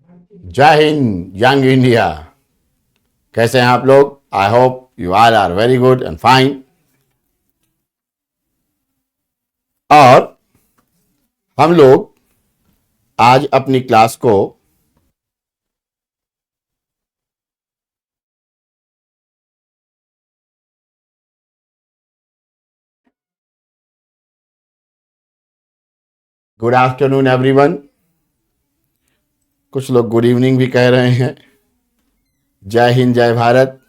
जय Hind young India. कैसे हैं आप लोग? I hope you all are very good and fine. और हम लोग आज अपनी क्लास को गुड आफ्टरनून एवरीवन। कुछ लोग गुड इवनिंग भी कह रहे हैं। जय हिंद जय भारत,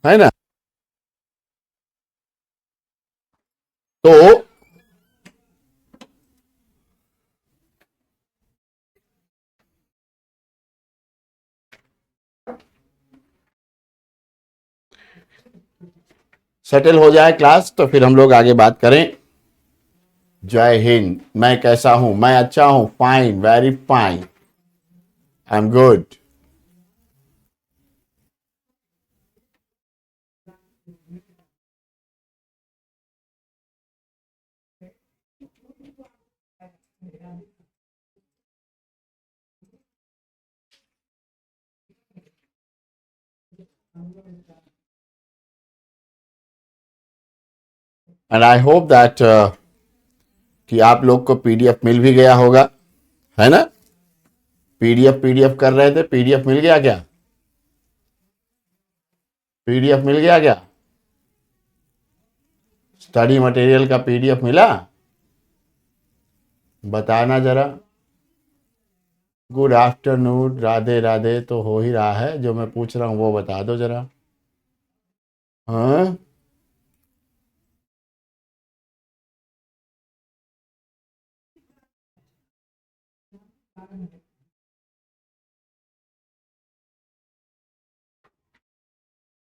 है ना? तो सेटल हो जाए क्लास तो फिर हम लोग आगे बात करें। जय हिंद। मैं कैसा हूं? मैं अच्छा हूं, fine, very fine, I am good. And I hope that कि आप लोग को पीडीएफ मिल भी गया होगा, है ना? पीडीएफ कर रहे थे, पीडीएफ मिल गया क्या? पीडीएफ मिल गया क्या? स्टडी मटेरियल का पीडीएफ मिला? बताना जरा। गुड आफ्टरनून, राधे राधे तो हो ही रहा है, जो मैं पूछ रहा हूँ वो बता दो जरा। हाँ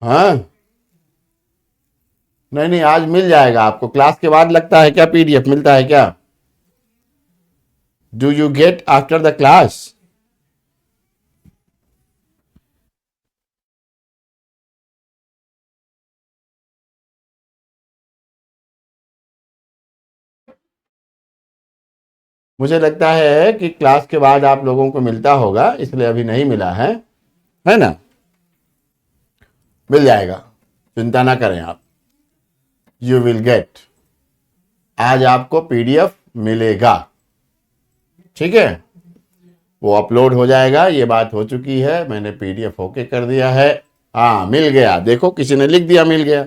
हाँ, नहीं नहीं, आज मिल जाएगा आपको। क्लास के बाद लगता है क्या पीडीएफ मिलता है क्या? Do you get after the class? मुझे लगता है कि क्लास के बाद आप लोगों को मिलता होगा, इसलिए अभी नहीं मिला है ना? मिल जाएगा, चिंता ना करें आप। You will get. आज आपको पीडीएफ मिलेगा, ठीक है? वो अपलोड हो जाएगा, ये बात हो चुकी है, मैंने पीडीएफ ओके कर दिया है। हाँ मिल गया, देखो किसी ने लिख दिया मिल गया।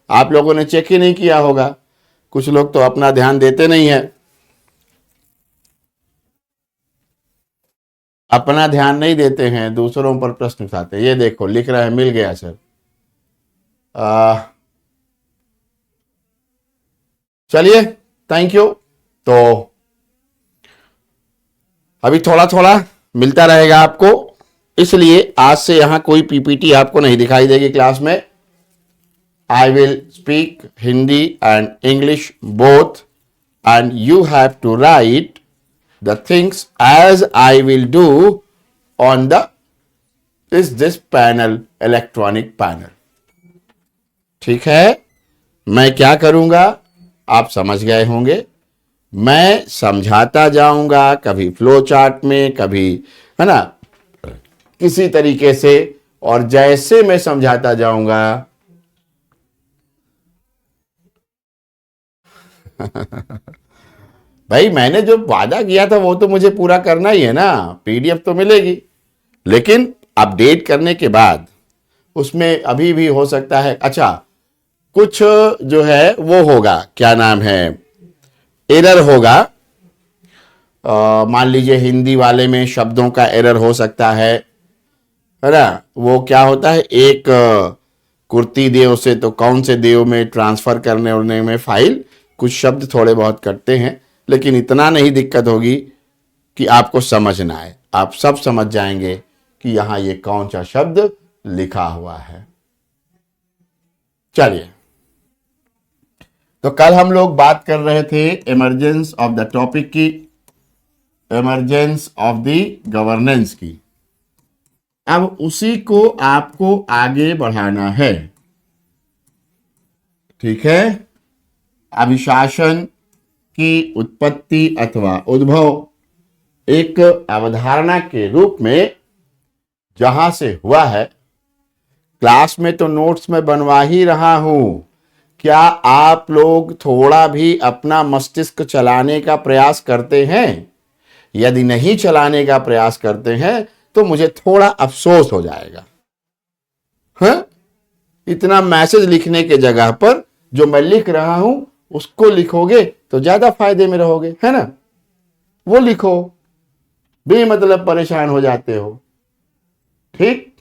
आप लोगों ने चेक ही नहीं किया होगा। कुछ लोग तो अपना ध्यान देते नहीं है, अपना ध्यान नहीं देते हैं, दूसरों पर प्रश्न उठाते हैं। ये देखो लिख रहा है मिल गया सर। चलिए, थैंक यू। तो अभी थोड़ा थोड़ा मिलता रहेगा आपको, इसलिए आज से यहां कोई पीपीटी आपको नहीं दिखाई देगी क्लास में। I will speak Hindi and English both, and you have to write the things as I will do on the is this panel, electronic panel। ठीक है? मैं क्या करूंगा आप समझ गए होंगे। मैं समझाता जाऊंगा, कभी फ्लो चार्ट में, कभी, है ना, किसी तरीके से, और जैसे मैं समझाता जाऊंगा भाई मैंने जो वादा किया था वो तो मुझे पूरा करना ही है ना। पीडीएफ तो मिलेगी, लेकिन अपडेट करने के बाद उसमें अभी भी हो सकता है, अच्छा कुछ जो है वो होगा, क्या नाम है, एरर होगा। मान लीजिए हिंदी वाले में शब्दों का एरर हो सकता है ना? वो क्या होता है, एक कुर्ती देव से तो कौन से देव में ट्रांसफर करने उड़ने में फाइल कुछ शब्द थोड़े बहुत कटते हैं, लेकिन इतना नहीं दिक्कत होगी कि आपको समझ ना आए। आप सब समझ जाएंगे कि यहां ये कौन सा शब्द लिखा हुआ है। चलिए, तो कल हम लोग बात कर रहे थे इमरजेंस ऑफ द टॉपिक की, इमरजेंस ऑफ द गवर्नेंस की। अब उसी को आपको आगे बढ़ाना है, ठीक है? अभिशासन की उत्पत्ति अथवा उद्भव, एक अवधारणा के रूप में जहां से हुआ है। क्लास में तो नोट्स में बनवा ही रहा हूं, क्या आप लोग थोड़ा भी अपना मस्तिष्क चलाने का प्रयास करते हैं? यदि नहीं चलाने का प्रयास करते हैं तो मुझे थोड़ा अफसोस हो जाएगा। हाँ? इतना मैसेज लिखने के जगह पर जो मैं लिख रहा हूं उसको लिखोगे तो ज्यादा फायदे में रहोगे, है ना? वो लिखो, बेमतलब परेशान हो जाते हो। ठीक,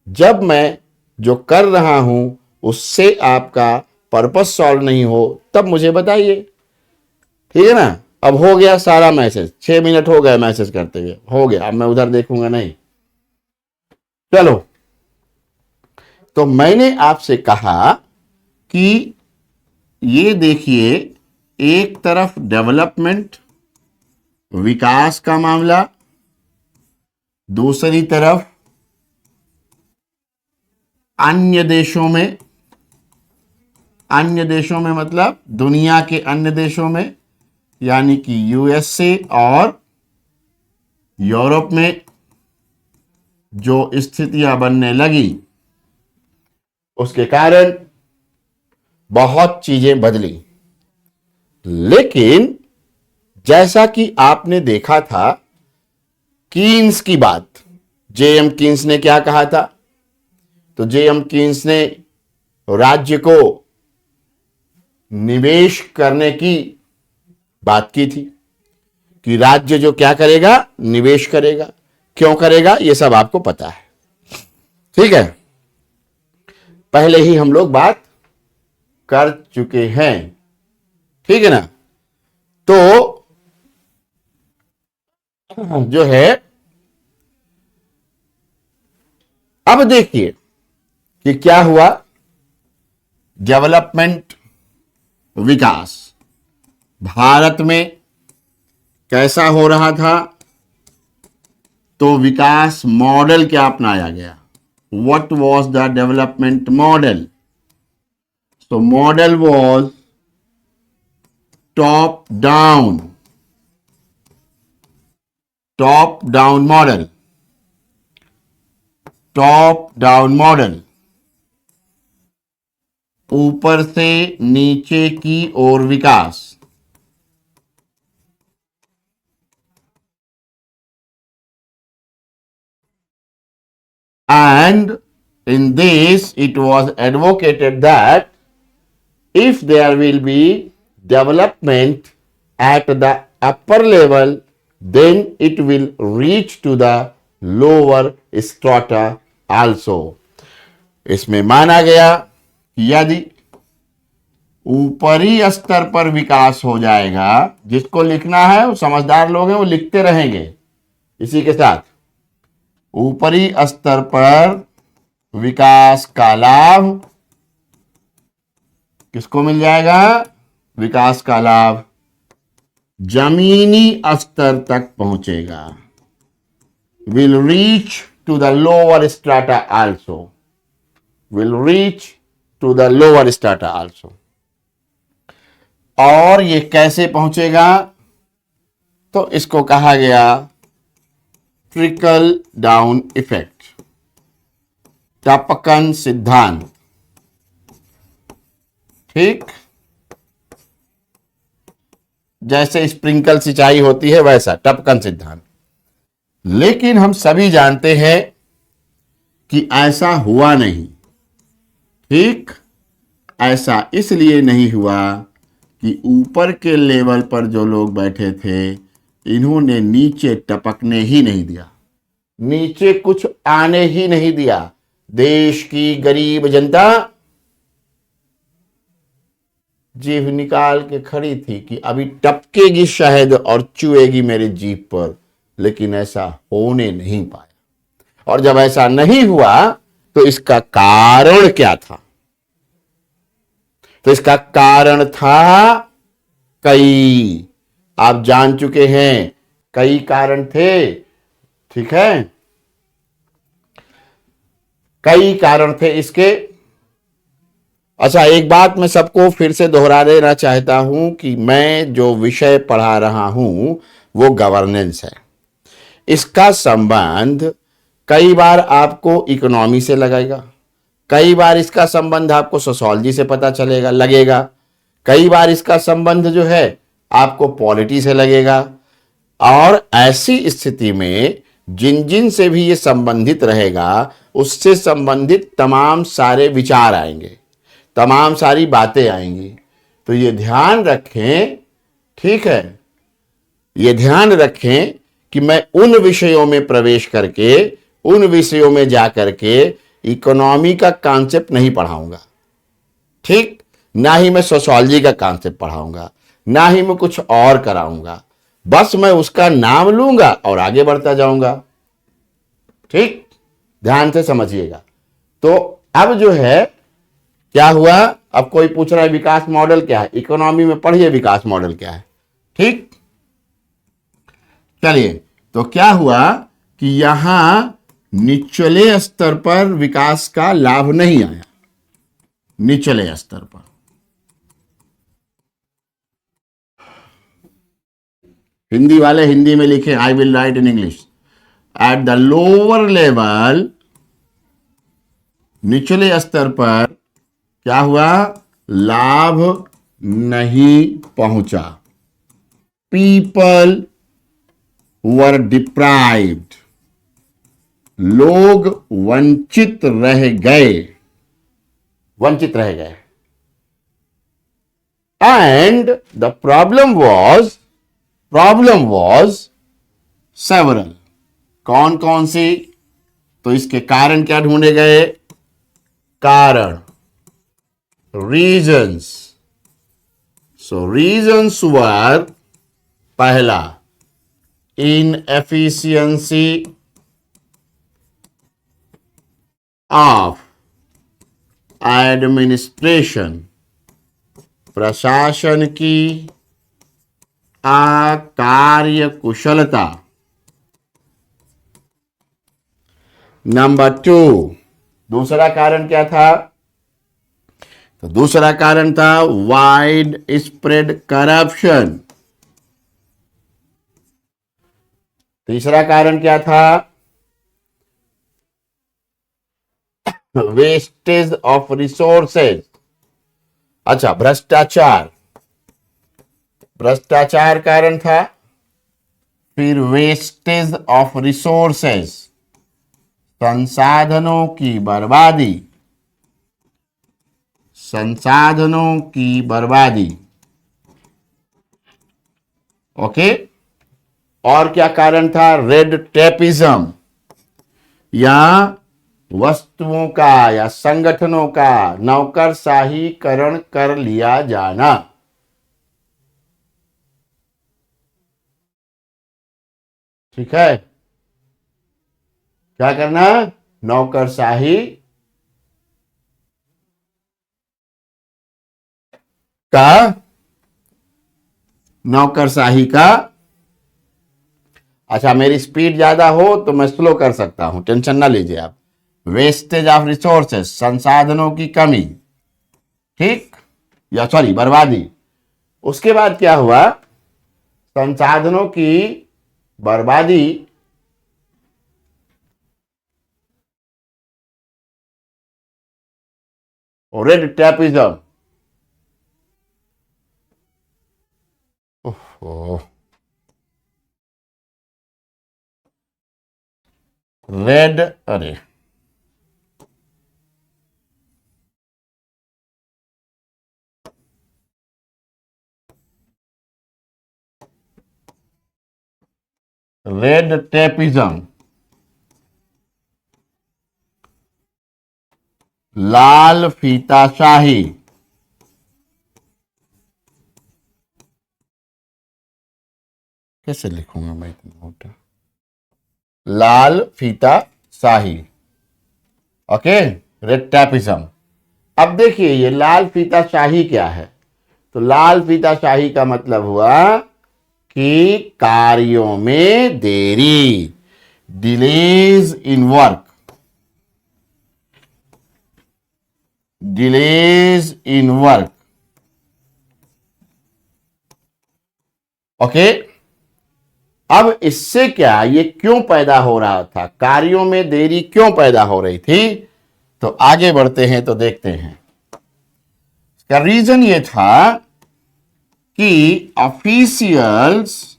जब मैं जो कर रहा हूं उससे आपका पर्पस सॉल्व नहीं हो तब मुझे बताइए, ठीक है ना? अब हो गया सारा मैसेज, 6 मिनट हो गए मैसेज करते हुए, हो गया। अब मैं उधर देखूंगा नहीं। चलो, तो मैंने आपसे कहा कि ये देखिए, एक तरफ डेवलपमेंट, विकास का मामला, दूसरी तरफ अन्य देशों में मतलब दुनिया के अन्य देशों में, यानी कि यूएसए और यूरोप में जो स्थितियां बनने लगी उसके कारण बहुत चीजें बदली। लेकिन जैसा कि आपने देखा था कीन्स की बात, जेएम कीन्स ने क्या कहा था? तो जेएम कीन्स ने राज्य को निवेश करने की बात की थी कि राज्य जो क्या करेगा, निवेश करेगा। क्यों करेगा ये सब आपको पता है, ठीक है? पहले ही हम लोग बात कर चुके हैं, ठीक है ना? तो जो है, अब देखिए कि क्या हुआ। डेवलपमेंट, विकास भारत में कैसा हो रहा था? तो विकास मॉडल क्या अपनाया गया? What was the development model? So model was top down model, ऊपर से नीचे की ओर विकास। And in this it was advocated that if there will be development at the upper level, then it will reach to the lower strata also. इसमें माना गया कि यदि ऊपरी स्तर पर विकास हो जाएगा, जिसको लिखना है वो समझदार लोग हैं, वो लिखते रहेंगे इसी के साथ, ऊपरी स्तर पर विकास का लाभ किसको मिल जाएगा? विकास का लाभ जमीनी स्तर तक पहुंचेगा, will reach to the lower strata also, will reach to the lower strata also। और ये कैसे पहुंचेगा? तो इसको कहा गया ट्रिकल डाउन इफेक्ट, टपकन सिद्धांत। ठीक, जैसे स्प्रिंकल सिंचाई होती है वैसा टपकन सिद्धांत। लेकिन हम सभी जानते हैं कि ऐसा हुआ नहीं। ठीक, ऐसा इसलिए नहीं हुआ कि ऊपर के लेवल पर जो लोग बैठे थे इन्होंने नीचे टपकने ही नहीं दिया, नीचे कुछ आने ही नहीं दिया। देश की गरीब जनता जीभ निकाल के खड़ी थी कि अभी टपकेगी शहद और चुएगी मेरी जीभ पर, लेकिन ऐसा होने नहीं पाया। और जब ऐसा नहीं हुआ तो इसका कारण क्या था? तो इसका कारण था कई, आप जान चुके हैं, कई कारण थे। ठीक है, कई कारण थे इसके। अच्छा, एक बात मैं सबको फिर से दोहरा देना चाहता हूं कि मैं जो विषय पढ़ा रहा हूं वो गवर्नेंस है। इसका संबंध कई बार आपको इकोनॉमी से लगेगा, कई बार इसका संबंध आपको सोशियोलॉजी से पता चलेगा लगेगा, कई बार इसका संबंध जो है आपको पॉलिटी से लगेगा। और ऐसी स्थिति में जिन जिन से भी ये संबंधित रहेगा उससे संबंधित तमाम सारे विचार आएंगे, तमाम सारी बातें आएंगी। तो ये ध्यान रखें, ठीक है, ये ध्यान रखें कि मैं उन विषयों में प्रवेश करके, उन विषयों में जा करके इकोनॉमी का कॉन्सेप्ट नहीं पढ़ाऊंगा, ठीक, ना ही मैं सोशियोलॉजी का कॉन्सेप्ट पढ़ाऊंगा, ना ही मैं कुछ और कराऊंगा। बस मैं उसका नाम लूंगा और आगे बढ़ता जाऊंगा, ठीक, ध्यान से समझिएगा। तो अब जो है क्या हुआ, अब कोई पूछ रहा है विकास मॉडल क्या है, इकोनॉमी में पढ़िए विकास मॉडल क्या है, ठीक। चलिए, तो क्या हुआ कि यहां निचले स्तर पर विकास का लाभ नहीं आया, निचले स्तर पर। हिंदी वाले हिंदी में लिखें, I will write in English. At the lower level, निचले स्तर पर क्या हुआ, लाभ नहीं पहुंचा। पीपल वर डिप्राइव्ड, लोग वंचित रह गए, वंचित रह गए। And the problem was several. कौन कौन सी, तो इसके कारण क्या ढूंढे गए, कारण, रीजंस। सो रीजंस वर, पहला इनएफिशिएंसी ऑफ एडमिनिस्ट्रेशन, प्रशासन की अकार्य कुशलता। नंबर 2, दूसरा कारण क्या था, तो दूसरा कारण था वाइड स्प्रेड करप्शन। तीसरा कारण क्या था, वेस्टेज ऑफ रिसोर्सेज। अच्छा, भ्रष्टाचार, भ्रष्टाचार कारण था। फिर वेस्टेज ऑफ रिसोर्सेज, संसाधनों की बर्बादी, संसाधनों की बर्बादी, ओके। और क्या कारण था, रेड टेपिज्म, या वस्तुओं का या संगठनों का नौकरशाहीकरण कर लिया जाना। ठीक है, क्या करना, नौकरशाही का, नौकरशाही का। अच्छा, मेरी स्पीड ज्यादा हो तो मैं स्लो कर सकता हूं, टेंशन ना लीजिए आप। वेस्टेज ऑफ रिसोर्सेस, संसाधनों की कमी, ठीक, या सॉरी बर्बादी। उसके बाद क्या हुआ, संसाधनों की बर्बादी, और रेड टैपिज्म। रेड, अरे रेड टेपिज्म, लाल फीताशाही, कैसे लिखूंगा मैं इतना मोटा, लाल फीता शाही, ओके, रेड टैपिज्म। अब देखिए ये लाल फीता शाही क्या है, तो लाल फीता शाही का मतलब हुआ कि कार्यों में देरी, delays in work, delays in work, okay. अब इससे क्या, ये क्यों पैदा हो रहा था, कार्यों में देरी क्यों पैदा हो रही थी, तो आगे बढ़ते हैं तो देखते हैं। इसका रीजन ये था कि officials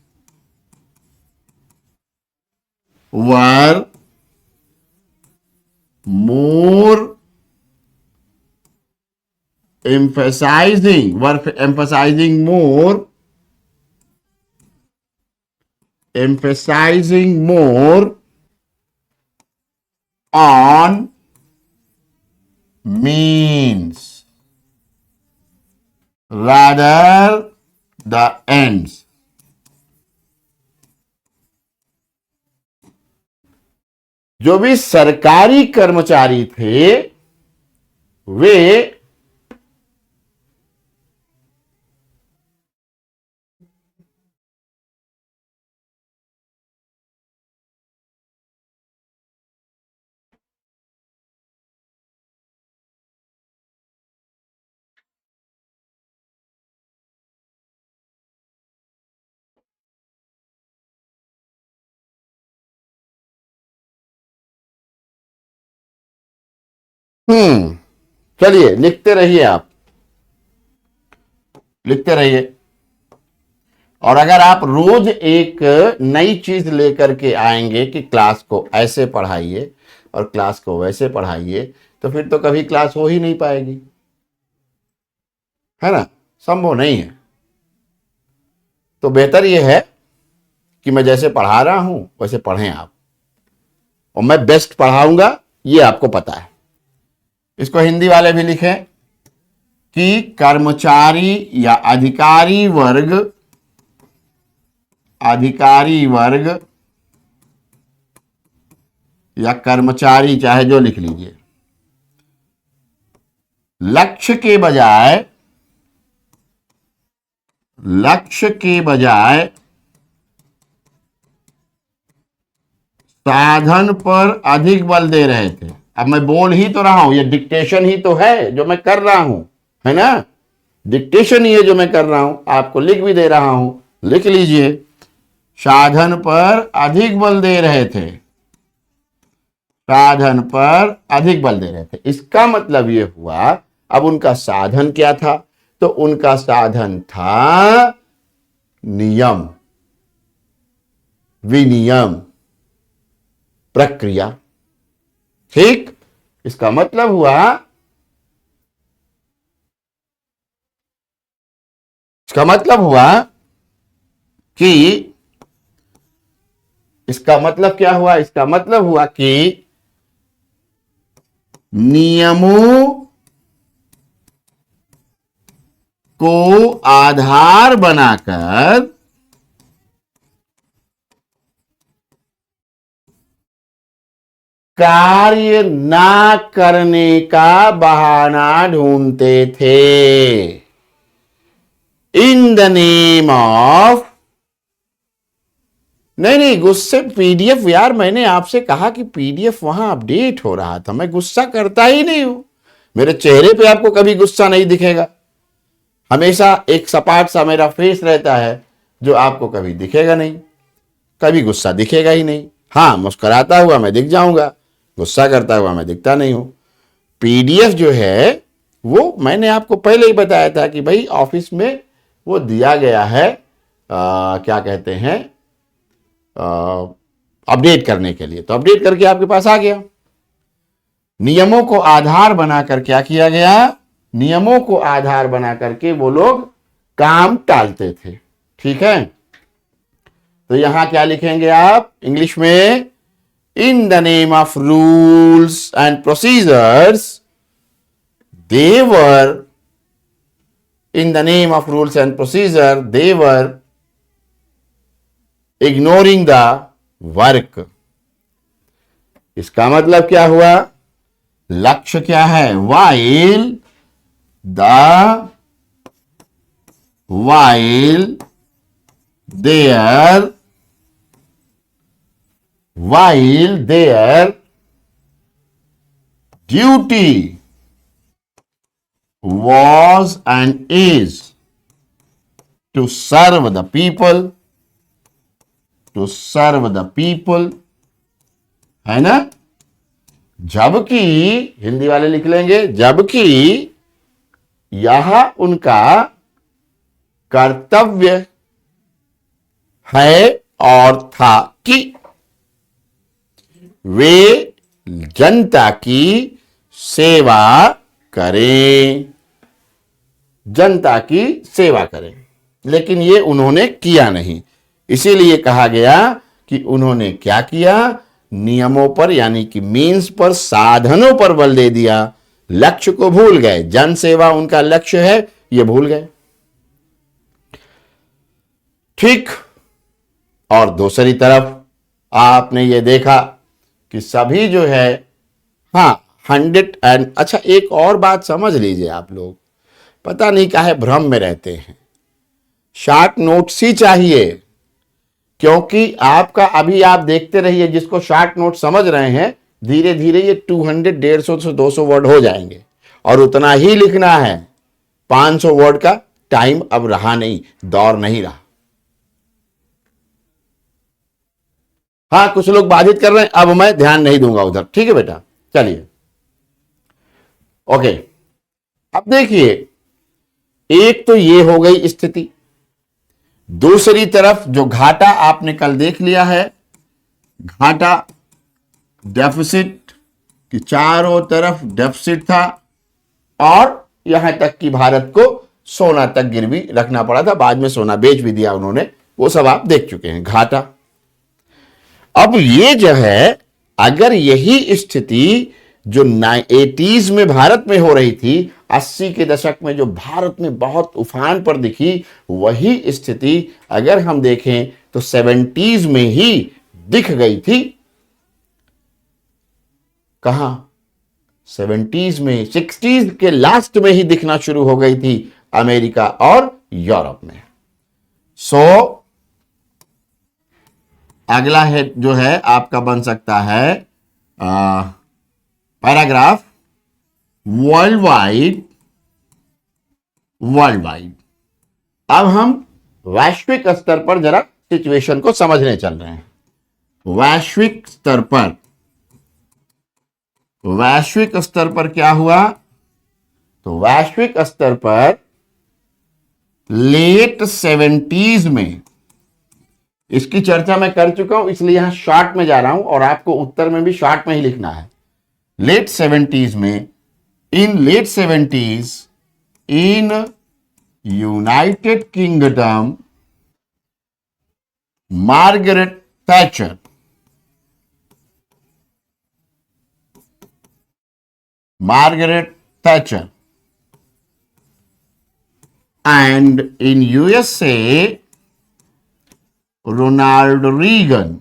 were more emphasizing more on means rather the ends। जो भी सरकारी कर्मचारी थे वे चलिए लिखते रहिए, आप लिखते रहिए। और अगर आप रोज एक नई चीज लेकर के आएंगे कि क्लास को ऐसे पढ़ाइए और क्लास को वैसे पढ़ाइए, तो फिर तो कभी क्लास हो ही नहीं पाएगी, है ना, संभव नहीं है। तो बेहतर यह है कि मैं जैसे पढ़ा रहा हूं वैसे पढ़ें आप, और मैं बेस्ट पढ़ाऊंगा ये आपको पता है। इसको हिंदी वाले भी लिखें कि कर्मचारी या अधिकारी वर्ग या कर्मचारी, चाहे जो लिख लीजिए, लक्ष्य के बजाय साधन पर अधिक बल दे रहे थे। अब मैं बोल ही तो रहा हूं, ये डिक्टेशन ही तो है जो मैं कर रहा हूं, है ना, डिक्टेशन ही है जो मैं कर रहा हूं, आपको लिख भी दे रहा हूं, लिख लीजिए। साधन पर अधिक बल दे रहे थे, साधन पर अधिक बल दे रहे थे। इसका मतलब यह हुआ, अब उनका साधन क्या था, तो उनका साधन था नियम, विनियम, प्रक्रिया। ठीक, इसका मतलब हुआ कि इसका मतलब क्या हुआ, इसका मतलब हुआ कि नियमों को आधार बनाकर कार्य ना करने का बहाना ढूंढते थे, इन द नेम ऑफ। नहीं, गुस्से, पीडीएफ यार, मैंने आपसे कहा कि पीडीएफ वहां अपडेट हो रहा था, मैं गुस्सा करता ही नहीं हूं, मेरे चेहरे पे आपको कभी गुस्सा नहीं दिखेगा, हमेशा एक सपाट सा मेरा फेस रहता है जो आपको कभी दिखेगा नहीं, कभी गुस्सा दिखेगा ही नहीं। हाँ, मुस्कुराता हुआ मैं दिख जाऊंगा, गुस्सा करता हुआ मैं दिखता नहीं हूं। पीडीएफ जो है वो मैंने आपको पहले ही बताया था कि भाई ऑफिस में वो दिया गया है, क्या कहते हैं, अपडेट करने के लिए, तो अपडेट करके आपके पास आ गया। नियमों को आधार बनाकर क्या किया गया, नियमों को आधार बना करके वो लोग काम टालते थे। ठीक है, तो यहां क्या लिखेंगे आप इंग्लिश में, इन the name of rules and procedures they were, in the name of rules and procedure, they were ignoring the work। इसका मतलब क्या हुआ, लक्ष्य क्या है, while their duty was and is to serve the people, to serve the people, है ना। जबकि हिंदी वाले लिख लेंगे, जबकि यह उनका कर्तव्य है और था कि वे जनता की सेवा करें, जनता की सेवा करें। लेकिन ये उन्होंने किया नहीं, इसीलिए कहा गया कि उन्होंने क्या किया, नियमों पर यानी कि मीन्स पर, साधनों पर बल दे दिया, लक्ष्य को भूल गए। जन सेवा उनका लक्ष्य है, ये भूल गए। ठीक। और दूसरी तरफ आपने ये देखा कि सभी जो है, हाँ 100 एंड, अच्छा एक और बात समझ लीजिए आप लोग, पता नहीं काहे भ्रम में रहते हैं, शॉर्ट नोट्स ही चाहिए, क्योंकि आपका अभी आप देखते रहिए, जिसको शॉर्ट नोट समझ रहे हैं, धीरे धीरे ये 200, 150 से 200 वर्ड हो जाएंगे और उतना ही लिखना है। 500 वर्ड का टाइम अब रहा नहीं, दौर नहीं रहा। हाँ कुछ लोग बाधित कर रहे हैं, अब मैं ध्यान नहीं दूंगा उधर, ठीक है बेटा। चलिए ओके, अब देखिए, एक तो ये हो गई स्थिति। दूसरी तरफ जो घाटा आपने कल देख लिया है, घाटा डेफिसिट कि चारों तरफ डेफिसिट था और यहां तक कि भारत को सोना तक गिरवी रखना पड़ा था, बाद में सोना बेच भी दिया उन्होंने, वो सब आप देख चुके हैं, घाटा। अब ये जो है, अगर यही स्थिति जो 80s में भारत में हो रही थी, 80 के दशक में जो भारत में बहुत उफान पर दिखी, वही स्थिति अगर हम देखें तो 70s में ही दिख गई थी। कहां? 70s में, 60s के लास्ट में ही दिखना शुरू हो गई थी अमेरिका और यूरोप में। सो अगला है जो है आपका बन सकता है पैराग्राफ, वर्ल्ड वाइड। अब हम वैश्विक स्तर पर जरा सिचुएशन को समझने चल रहे हैं। वैश्विक स्तर पर क्या हुआ, तो वैश्विक स्तर पर लेट 70s में, इसकी चर्चा मैं कर चुका हूं, इसलिए यहां शॉर्ट में जा रहा हूं और आपको उत्तर में भी शॉर्ट में ही लिखना है। लेट 70s में, in late 70s in United Kingdom, Margaret Thatcher and in USA Ronald Reagan,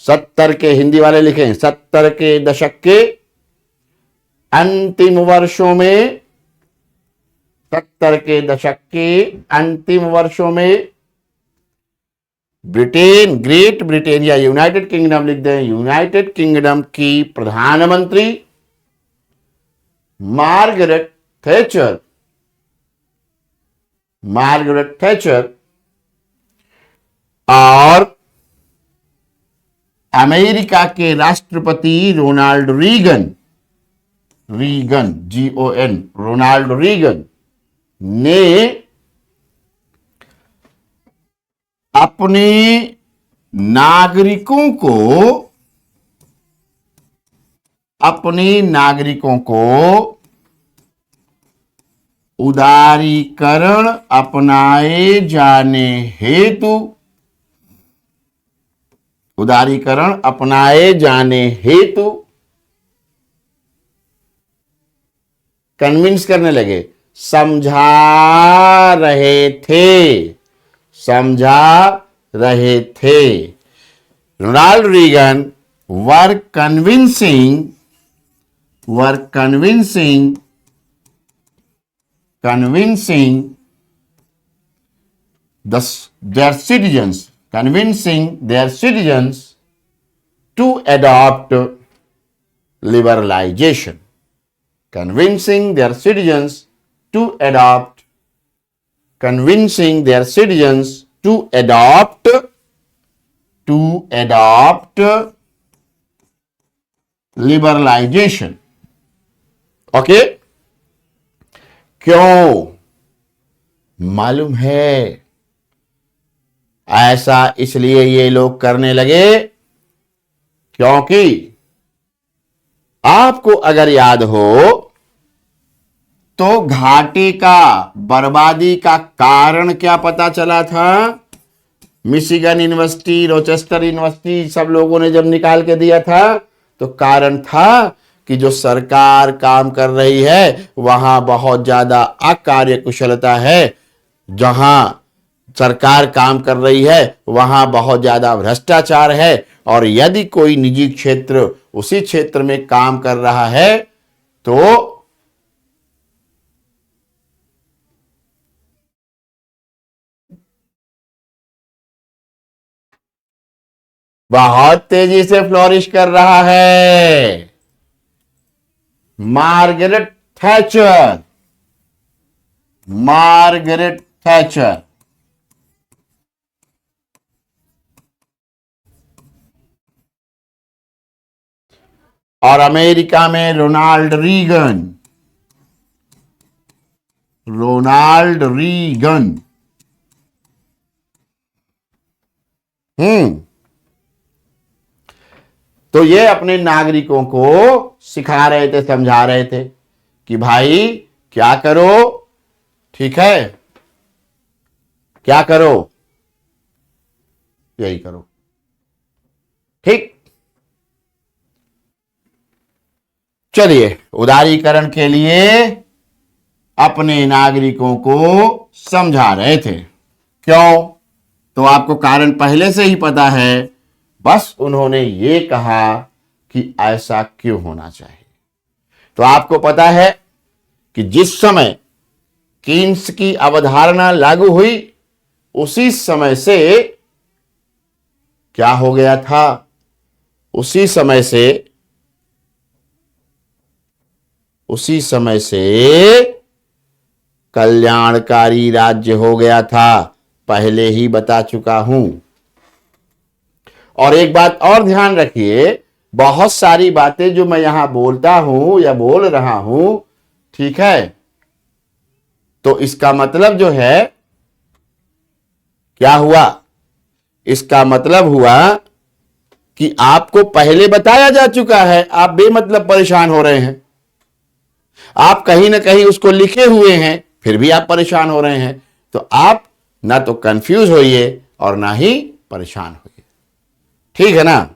सत्तर के, हिंदी वाले लिखें 70 के दशक के अंतिम वर्षों में, 70 के दशक के अंतिम वर्षों में ब्रिटेन, ग्रेट ब्रिटेन या यूनाइटेड किंगडम लिख दें, यूनाइटेड किंगडम की प्रधानमंत्री मार्गरेट थैचर और अमेरिका के राष्ट्रपति Ronald Reagan, GON, Ronald Reagan ने अपने नागरिकों को उदारीकरण अपनाए जाने हेतु कन्विंस करने लगे, समझा रहे थे। Ronald Reagan were convincing their citizens to adopt liberalization. convincing their citizens to adopt liberalization. Okay, क्यों? मालूम है ऐसा इसलिए ये लोग करने लगे क्योंकि आपको अगर याद हो तो घाटे का, बर्बादी का कारण क्या पता चला था? मिशिगन यूनिवर्सिटी, रोचेस्टर यूनिवर्सिटी सब लोगों ने जब निकाल के दिया था तो कारण था कि जो सरकार काम कर रही है वहां बहुत ज्यादा अकार्यकुशलता है। जहां सरकार काम कर रही है वहां बहुत ज्यादा भ्रष्टाचार है, और यदि कोई निजी क्षेत्र उसी क्षेत्र में काम कर रहा है तो बहुत तेजी से फ्लोरिश कर रहा है। मार्गरेट थैचर, मार्गरेट थैचर, और अमेरिका में रोनाल्ड रीगन, रोनाल्ड रीगन। तो ये अपने नागरिकों को सिखा रहे थे, समझा रहे थे कि भाई क्या करो, ठीक है, क्या करो, यही करो, ठीक। चलिए, उदारीकरण के लिए अपने नागरिकों को समझा रहे थे। क्यों? तो आपको कारण पहले से ही पता है, बस उन्होंने ये कहा कि ऐसा क्यों होना चाहिए। तो आपको पता है कि जिस समय कीन्स की अवधारणा लागू हुई उसी समय से क्या हो गया था? उसी समय से कल्याणकारी राज्य हो गया था, पहले ही बता चुका हूं। और एक बात और ध्यान रखिए, बहुत सारी बातें जो मैं यहां बोलता हूं या बोल रहा हूं, ठीक है, तो इसका मतलब जो है क्या हुआ? इसका मतलब हुआ कि आपको पहले बताया जा चुका है, आप बेमतलब परेशान हो रहे हैं। आप कहीं ना कहीं उसको लिखे हुए हैं फिर भी आप परेशान हो रहे हैं। तो आप ना तो कंफ्यूज होइए और ना ही परेशान होइए, ठीक है ना।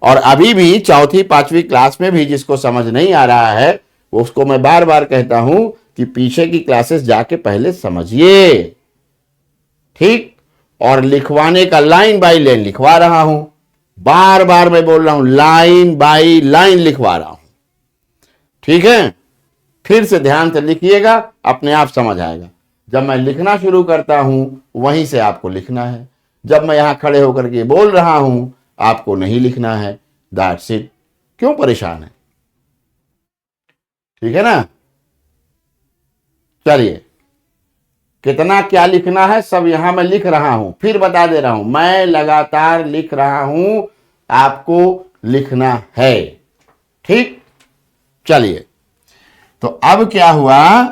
और अभी भी चौथी पांचवी क्लास में भी जिसको समझ नहीं आ रहा है वो, उसको मैं बार बार कहता हूं कि पीछे की क्लासेस जाके पहले समझिए, ठीक। और लिखवाने का लाइन बाय लाइन लिखवा रहा हूं, बार बार मैं बोल रहा हूं, लाइन बाय लाइन लिखवा रहा हूं, ठीक है। फिर से ध्यान से लिखिएगा, अपने आप समझ आएगा। जब मैं लिखना शुरू करता हूं वहीं से आपको लिखना है। जब मैं यहां खड़े होकर के बोल रहा हूं आपको नहीं लिखना है, दैट्स इट। क्यों परेशान है? ठीक है ना। चलिए, कितना क्या लिखना है सब यहां मैं लिख रहा हूं, फिर बता दे रहा हूं, मैं लगातार लिख रहा हूं, आपको लिखना है, ठीक। चलिए, तो अब क्या हुआ,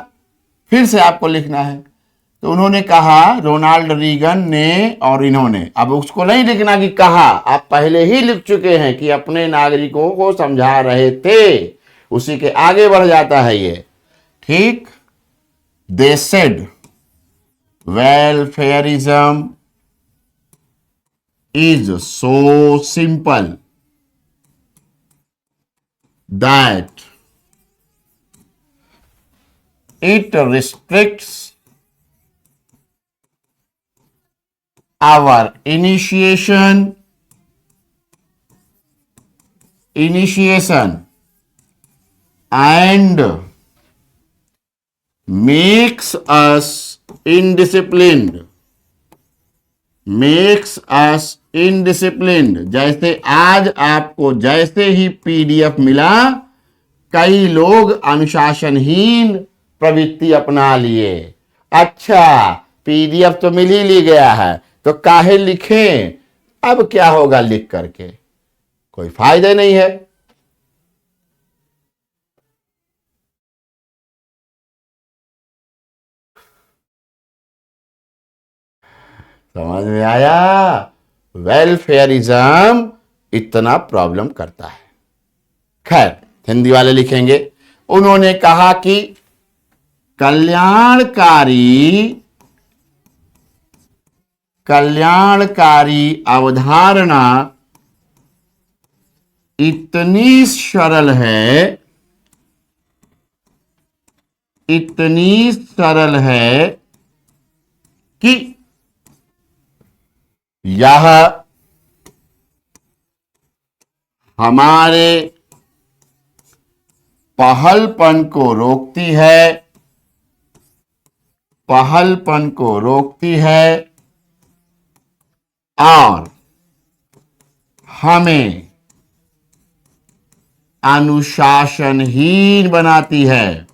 फिर से आपको लिखना है। तो उन्होंने कहा, रोनाल्ड रीगन ने और इन्होंने, अब उसको नहीं लिखना कि कहा, आप पहले ही लिख चुके हैं कि अपने नागरिकों को समझा रहे थे, उसी के आगे बढ़ जाता है ये, ठीक। They said welfarism is so simple that it restricts our initiation and makes us indisciplined, जैसे आज आपको जैसे ही पीडीएफ मिला, कई लोग अनुशासनहीन प्रवृत्ति अपना लिए। अच्छा, पीडीएफ तो मिल ही ली गया है, तो काहे लिखें? अब क्या होगा लिख करके? कोई फायदा नहीं है। समझ में आया? वेलफेयरिज्म इतना प्रॉब्लम करता है। खैर, हिंदी वाले लिखेंगे। उन्होंने कहा कि कल्याणकारी अवधारणा इतनी सरल है कि यह हमारे पहलपन को रोकती है और हमें अनुशासनहीन बनाती है।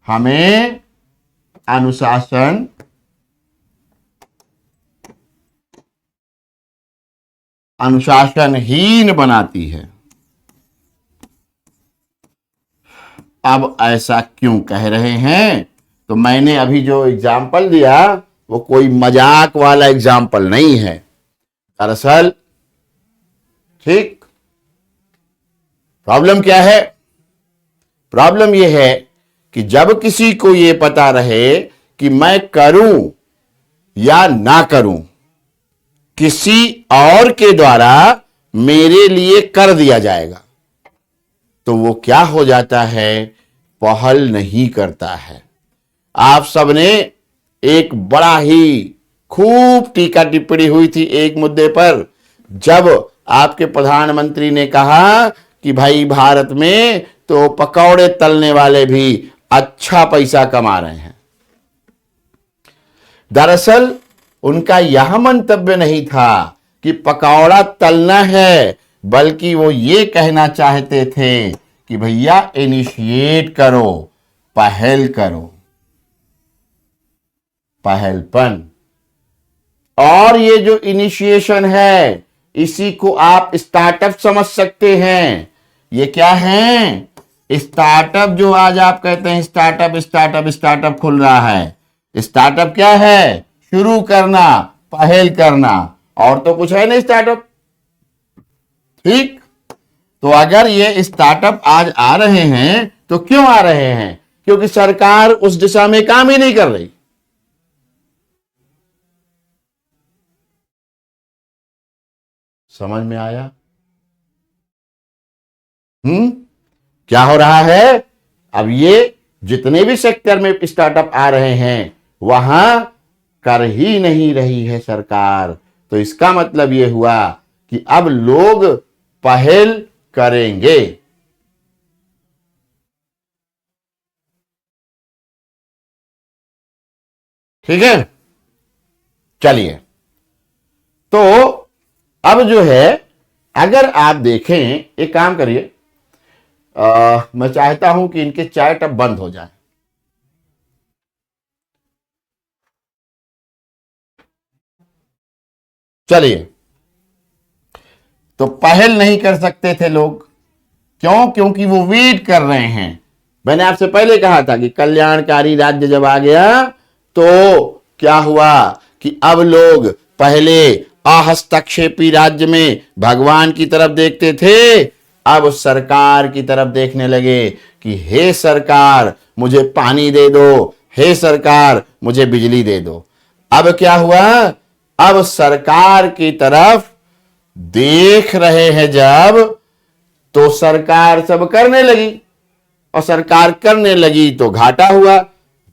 हमें अनुशासनहीन बनाती है। अब ऐसा क्यों कह रहे हैं? तो मैंने अभी जो एग्जाम्पल दिया वो कोई मजाक वाला एग्जाम्पल नहीं है। दरअसल ठीक प्रॉब्लम क्या है? प्रॉब्लम यह है कि जब किसी को यह पता रहे कि मैं करूं या ना करूं, किसी और के द्वारा मेरे लिए कर दिया जाएगा, तो वो क्या हो जाता है? पहल नहीं करता है। आप सबने एक बड़ा ही खूब टीका टिप्पणी हुई थी एक मुद्दे पर, जब आपके प्रधानमंत्री ने कहा कि भाई भारत में तो पकौड़े तलने वाले भी अच्छा पैसा कमा रहे हैं। दरअसल उनका यह मंतव्य नहीं था कि पकौड़ा तलना है, बल्कि वो ये कहना चाहते थे कि भैया इनिशिएट करो, पहल करो, पहलपन। और ये जो इनिशिएशन है, इसी को आप स्टार्टअप समझ सकते हैं। ये क्या है? स्टार्टअप, जो आज आप कहते हैं स्टार्टअप खुल रहा है। स्टार्टअप क्या है? शुरू करना, पहल करना, और तो कुछ है नहीं स्टार्टअप। ठीक, तो अगर ये स्टार्टअप आज आ रहे हैं तो क्यों आ रहे हैं? क्योंकि सरकार उस दिशा में काम ही नहीं कर रही। समझ में आया? क्या हो रहा है? अब ये जितने भी सेक्टर में स्टार्टअप आ रहे हैं वहां कर ही नहीं रही है सरकार। तो इसका मतलब यह हुआ कि अब लोग पहल करेंगे। ठीक है, चलिए। तो अब जो है, अगर आप देखें, एक काम करिए, मैं चाहता हूं कि इनके चैट अब बंद हो जाए। चलिए, तो पहल नहीं कर सकते थे लोग, क्यों? क्योंकि वो वेट कर रहे हैं। मैंने आपसे पहले कहा था कि कल्याणकारी राज्य जब आ गया तो क्या हुआ कि अब लोग पहले अहस्तक्षेपी राज्य में भगवान की तरफ देखते थे, अब सरकार की तरफ देखने लगे कि हे सरकार मुझे पानी दे दो, हे सरकार मुझे बिजली दे दो। अब क्या हुआ? अब सरकार की तरफ देख रहे हैं जब, तो सरकार सब करने लगी, और सरकार करने लगी तो घाटा हुआ,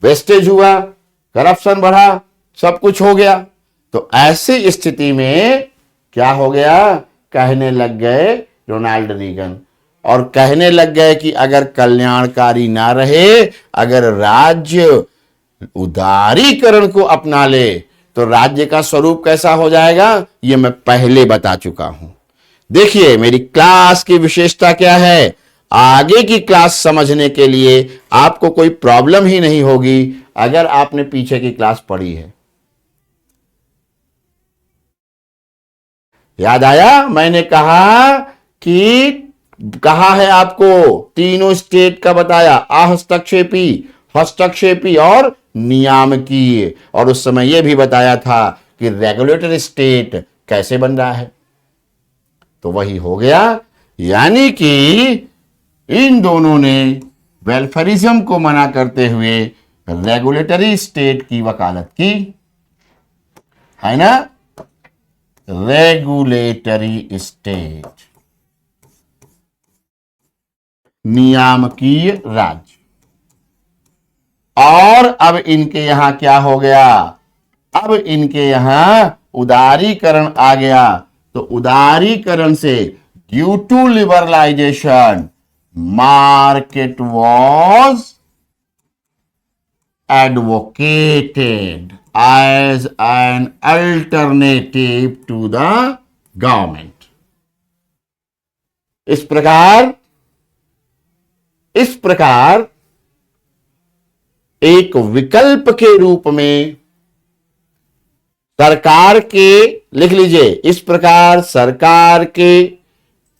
वेस्टेज हुआ, करप्शन बढ़ा, सब कुछ हो गया। तो ऐसी स्थिति में क्या हो गया? कहने लग गए रोनाल्ड रीगन, और कहने लग गए कि अगर कल्याणकारी ना रहे, अगर राज्य उदारीकरण को अपना ले तो राज्य का स्वरूप कैसा हो जाएगा, ये मैं पहले बता चुका हूं। देखिए मेरी क्लास की विशेषता क्या है, आगे की क्लास समझने के लिए आपको कोई प्रॉब्लम ही नहीं होगी अगर आपने पीछे की क्लास पढ़ी है। याद आया मैंने कहा कि कहा है आपको तीनों स्टेट का बताया, अहस्तक्षेपी, हस्तक्षेपी और नियामकीय, और उस समय यह भी बताया था कि रेगुलेटरी स्टेट कैसे बन रहा है। तो वही हो गया, यानी कि इन दोनों ने वेलफेरिज्म को मना करते हुए रेगुलेटरी स्टेट की वकालत की, है ना, रेगुलेटरी स्टेट, नियामकीय राज्य। और अब इनके यहां क्या हो गया, अब इनके यहां उदारीकरण आ गया। तो उदारीकरण से due to liberalisation market was advocated as an alternative to the government. इस प्रकार एक विकल्प के रूप में सरकार के, लिख लीजिए, इस प्रकार सरकार के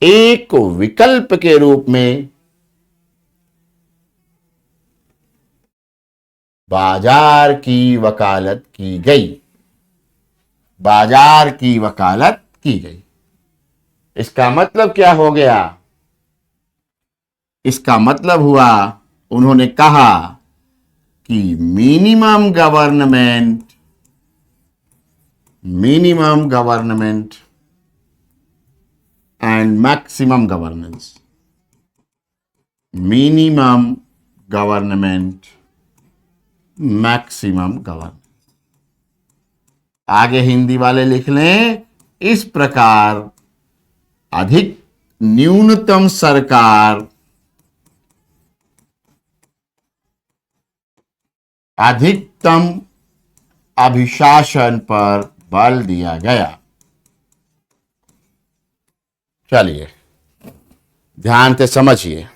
एक विकल्प के रूप में बाजार की वकालत की गई, बाजार की वकालत की गई। इसका मतलब क्या हो गया, इसका मतलब हुआ उन्होंने कहा कि minimum government and maximum governance, minimum government, maximum governance. आगे हिंदी वाले लिख लें, इस प्रकार अधिक न्यूनतम सरकार, अधिकतम अभिशासन पर बल दिया गया। चलिए ध्यान से समझिए,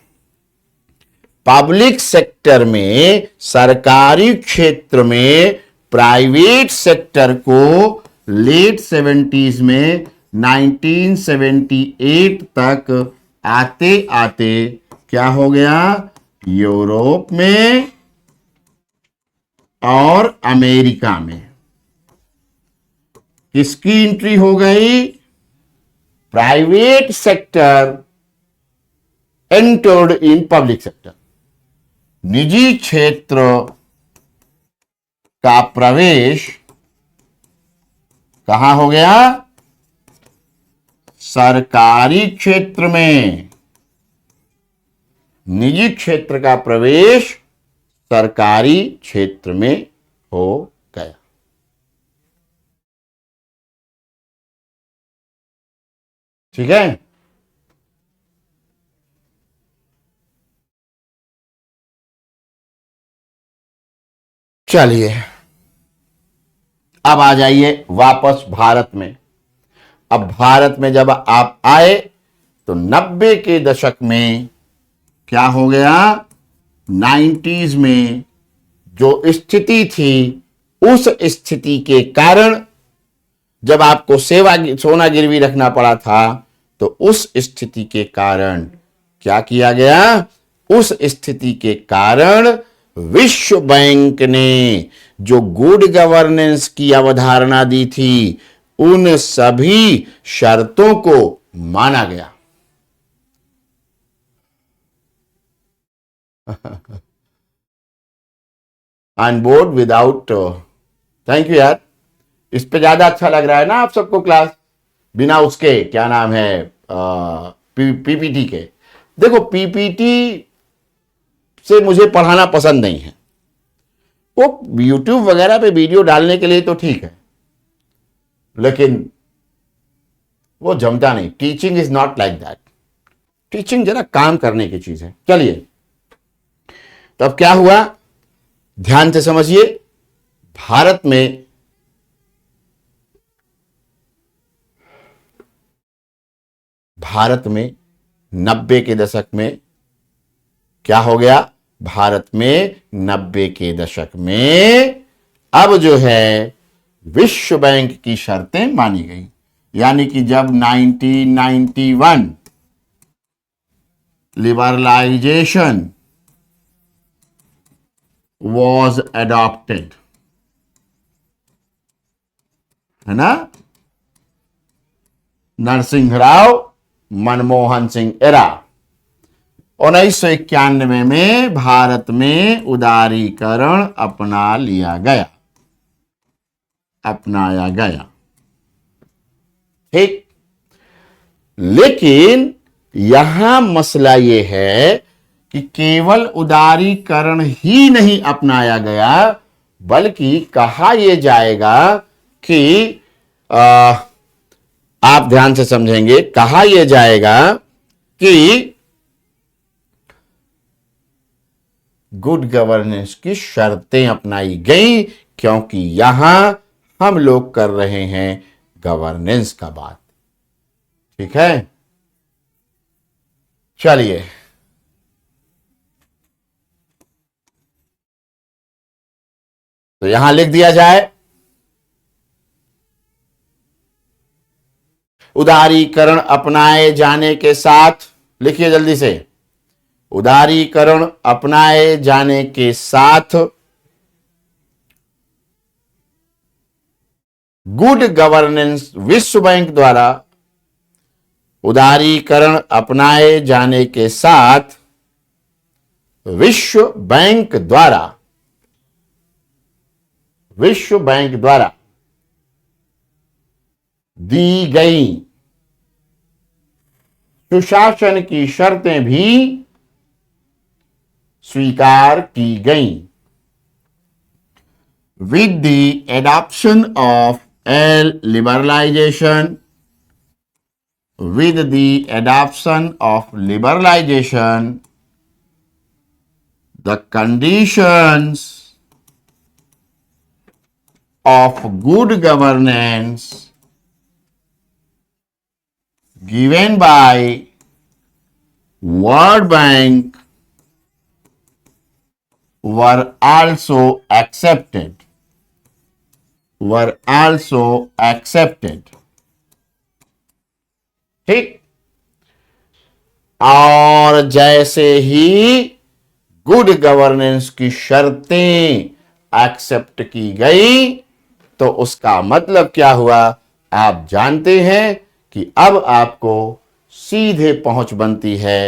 पब्लिक सेक्टर में, सरकारी क्षेत्र में प्राइवेट सेक्टर को लेट 70s में 1978 तक आते आते क्या हो गया, यूरोप में और अमेरिका में किसकी एंट्री हो गई, private sector entered in public sector, निजी क्षेत्र का प्रवेश कहां हो गया, सरकारी क्षेत्र में, निजी क्षेत्र का प्रवेश सरकारी क्षेत्र में हो गया। ठीक है, चलिए अब आ जाइए वापस भारत में। अब भारत में जब आप आए तो 90 के दशक में क्या हो गया, 90s में जो स्थिति थी, उस स्थिति के कारण जब आपको सोना गिरवी रखना पड़ा था, तो उस स्थिति के कारण क्या किया गया, उस स्थिति के कारण विश्व बैंक ने जो गुड गवर्नेंस की अवधारणा दी थी, उन सभी शर्तों को माना गया। On board without, thank you यार, इस पे ज्यादा अच्छा लग रहा है ना आप सबको क्लास, बिना उसके क्या नाम है पीपीटी के। देखो पीपीटी से मुझे पढ़ाना पसंद नहीं है, वो यूट्यूब वगैरह पे वीडियो डालने के लिए तो ठीक है, लेकिन वो जमता नहीं। Teaching is not like that, teaching जरा काम करने की चीज है। चलिए तो अब क्या हुआ, ध्यान से समझिए। भारत में 90 के दशक में क्या हो गया, भारत में 90 के दशक में अब जो है विश्व बैंक की शर्तें मानी गई। यानी कि जब 1991 लिबरलाइजेशन वॉज एडॉप्टेड, है ना, नरसिंह राव मनमोहन सिंह एरा, 1991 में भारत में उदारीकरण अपनाया गया। ठीक, लेकिन यहां मसला यह है कि केवल उदारीकरण ही नहीं अपनाया गया, बल्कि कहा यह जाएगा कि आप ध्यान से समझेंगे, कहा यह जाएगा कि गुड गवर्नेंस की शर्तें अपनाई गई, क्योंकि यहां हम लोग कर रहे हैं गवर्नेंस का बात। ठीक है, चलिए तो यहां लिख दिया जाए, उदारीकरण अपनाए जाने के साथ, लिखिए जल्दी से, उदारीकरण अपनाए जाने के साथ गुड गवर्नेंस, विश्व बैंक द्वारा उदारीकरण अपनाए जाने के साथ विश्व बैंक द्वारा दी गई सुशासन की शर्तें भी स्वीकार की गई। With the adoption of liberalization, with the adoption of liberalization, the conditions of good governance given by World Bank were also accepted. ठीक, और जैसे ही गुड गवर्नेंस की शर्तें एक्सेप्ट की गई, तो उसका मतलब क्या हुआ, आप जानते हैं कि अब आपको सीधे पहुंच बनती है।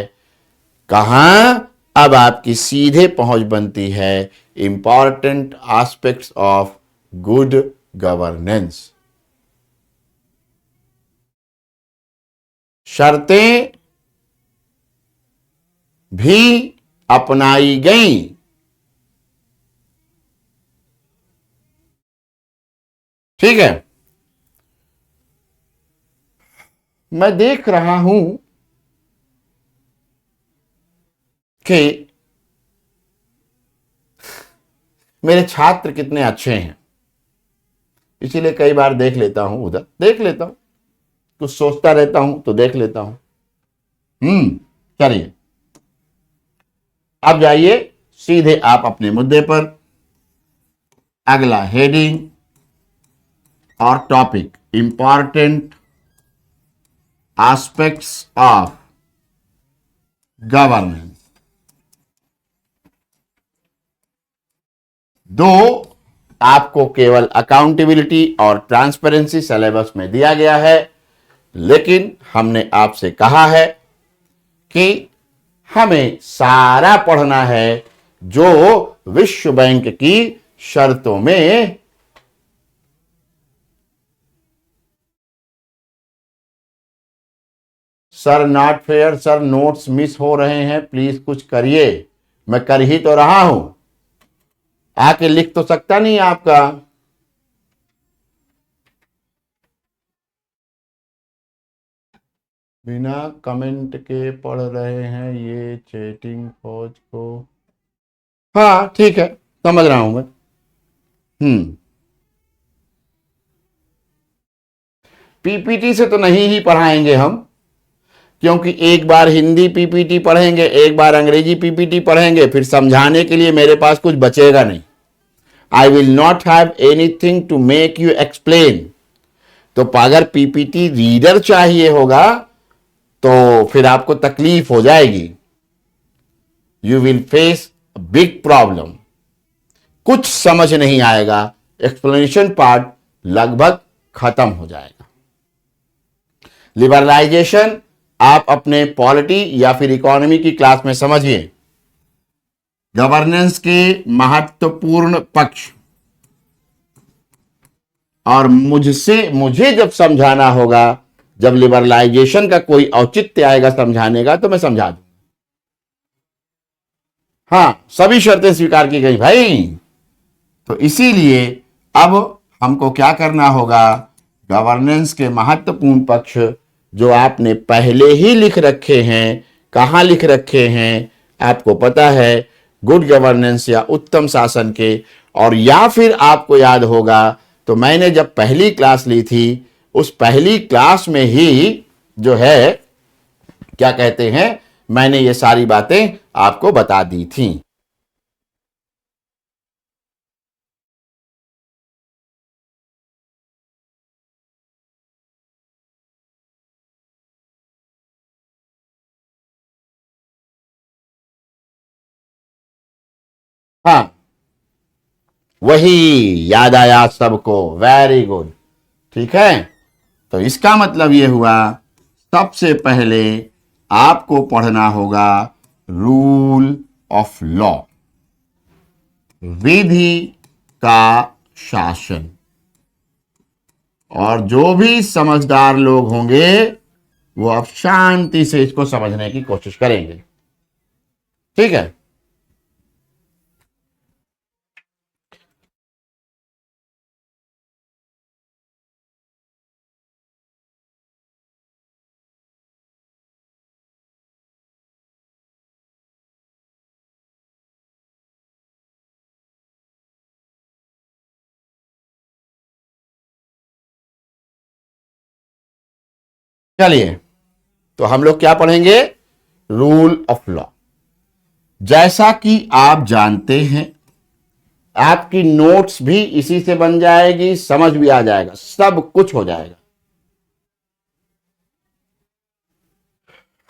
कहां, अब आपकी सीधे पहुंच बनती है important aspects of good governance. शर्तें भी अपनाई गई। ठीक है, मैं देख रहा हूं कि मेरे छात्र कितने अच्छे हैं, इसीलिए कई बार देख लेता हूं, उधर देख लेता हूं, कुछ सोचता रहता हूं तो देख लेता हूं। चलिए अब जाइए सीधे आप अपने मुद्दे पर। अगला हेडिंग और topic, important aspects of governance. दो आपको केवल अकाउंटेबिलिटी और ट्रांसपेरेंसी सिलेबस में दिया गया है, लेकिन हमने आपसे कहा है कि हमें सारा पढ़ना है जो विश्व बैंक की शर्तों में sir not fair, sir notes miss हो रहे हैं, प्लीज कुछ करिए। मैं कर ही तो रहा हूं, आके लिख तो सकता नहीं आपका। बिना कमेंट के पढ़ रहे हैं ये चैटिंग फौज को। हाँ ठीक है, समझ रहा हूं मैं। पीपीटी से तो नहीं ही पढ़ाएंगे हम, क्योंकि एक बार हिंदी पीपीटी पढ़ेंगे, एक बार अंग्रेजी पीपीटी पढ़ेंगे, फिर समझाने के लिए मेरे पास कुछ बचेगा नहीं। I will not have anything to make you explain. तो अगर पीपीटी रीडर चाहिए होगा तो फिर आपको तकलीफ हो जाएगी। You will face big problem, कुछ समझ नहीं आएगा, एक्सप्लेनेशन पार्ट लगभग खत्म हो जाएगा। लिबरलाइजेशन आप अपने पॉलिटी या फिर इकोनॉमी की क्लास में समझिए। गवर्नेंस के महत्वपूर्ण पक्ष, और मुझे जब समझाना होगा, जब लिबरलाइजेशन का कोई औचित्य आएगा समझाने का, तो मैं समझा दूं। हां, सभी शर्तें स्वीकार की गई भाई। तो इसीलिए अब हमको क्या करना होगा, गवर्नेंस के महत्वपूर्ण पक्ष जो आपने पहले ही लिख रखे हैं, कहां लिख रखे हैं आपको पता है, गुड गवर्नेंस या उत्तम शासन के। और या फिर आपको याद होगा तो मैंने जब पहली क्लास ली थी, उस पहली क्लास में ही जो है क्या कहते हैं, मैंने ये सारी बातें आपको बता दी थी। हाँ, वही याद आया सबको, वेरी गुड। ठीक है, तो इसका मतलब यह हुआ, सबसे पहले आपको पढ़ना होगा रूल ऑफ लॉ, विधि का शासन। और जो भी समझदार लोग होंगे वो अब शांति से इसको समझने की कोशिश करेंगे। ठीक है, चलिए तो हम लोग क्या पढ़ेंगे, रूल ऑफ लॉ। जैसा कि आप जानते हैं, आपकी नोट्स भी इसी से बन जाएगी, समझ भी आ जाएगा, सब कुछ हो जाएगा।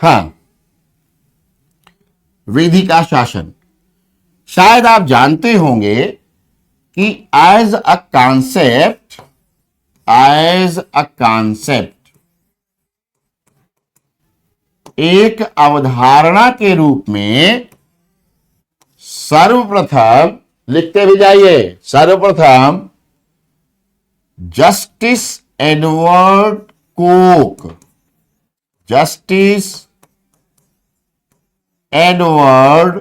हां, विधि का शासन, शायद आप जानते होंगे कि एज अ कॉन्सेप्ट एक अवधारणा के रूप में सर्वप्रथम, लिखते भी जाइए, सर्वप्रथम justice Edward Coke, justice Edward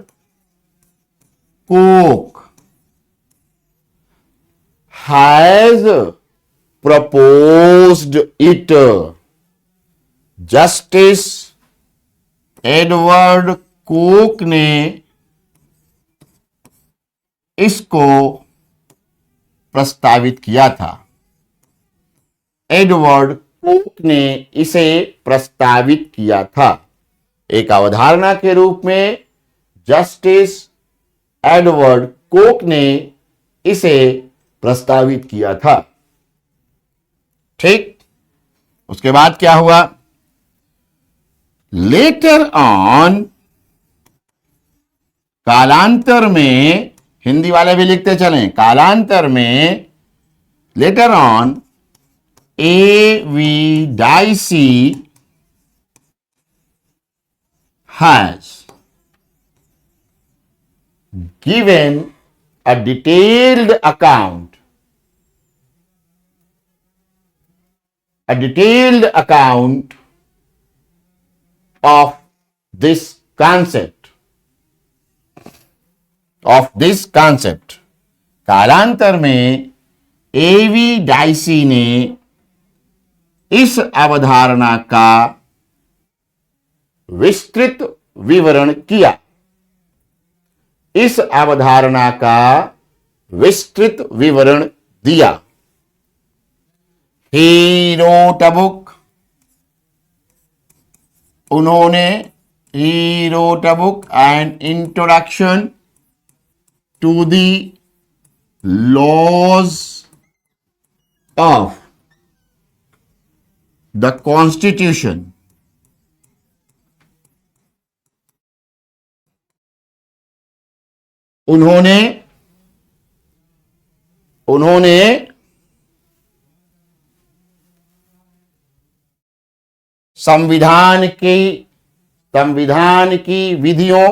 Coke has proposed it। Justice Edward Coke ने इसको प्रस्तावित किया था। एडवर्ड कोक ने इसे प्रस्तावित किया था एक अवधारणा के रूप में। जस्टिस एडवर्ड कोक ने इसे प्रस्तावित किया था। ठीक, उसके बाद क्या हुआ, लेटर ऑन, कालांतर में, हिंदी वाले भी लिखते चलें, कालांतर में, later on A.V. Dicey has given a detailed account of this concept। कालांतर में एवी डाइसी ने इस अवधारणा का विस्तृत विवरण किया। इस अवधारणा का विस्तृत विवरण दिया। He wrote a book उन्होंने he wrote a book an introduction to the laws of the constitution. उन्होंने संविधान की विधियों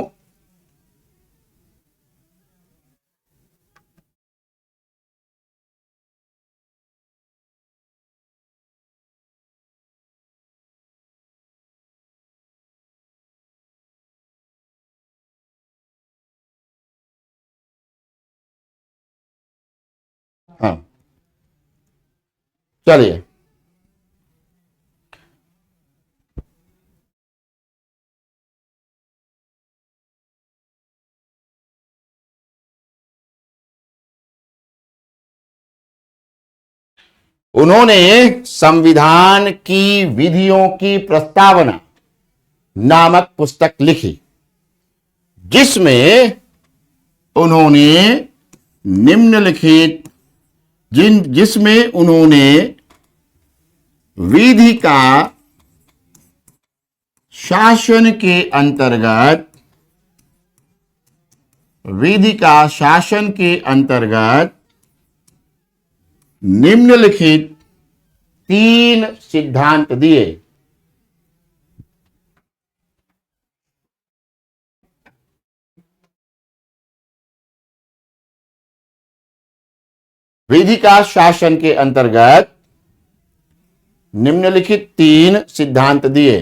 हाँ चलिए उन्होंने संविधान की विधियों की प्रस्तावना नामक पुस्तक लिखी जिसमें उन्होंने निम्नलिखित जिसमें उन्होंने विधि का शासन के अंतर्गत निम्नलिखित 3 सिद्धांत दिए। विधि का शासन के अंतर्गत निम्नलिखित 3 सिद्धांत दिए।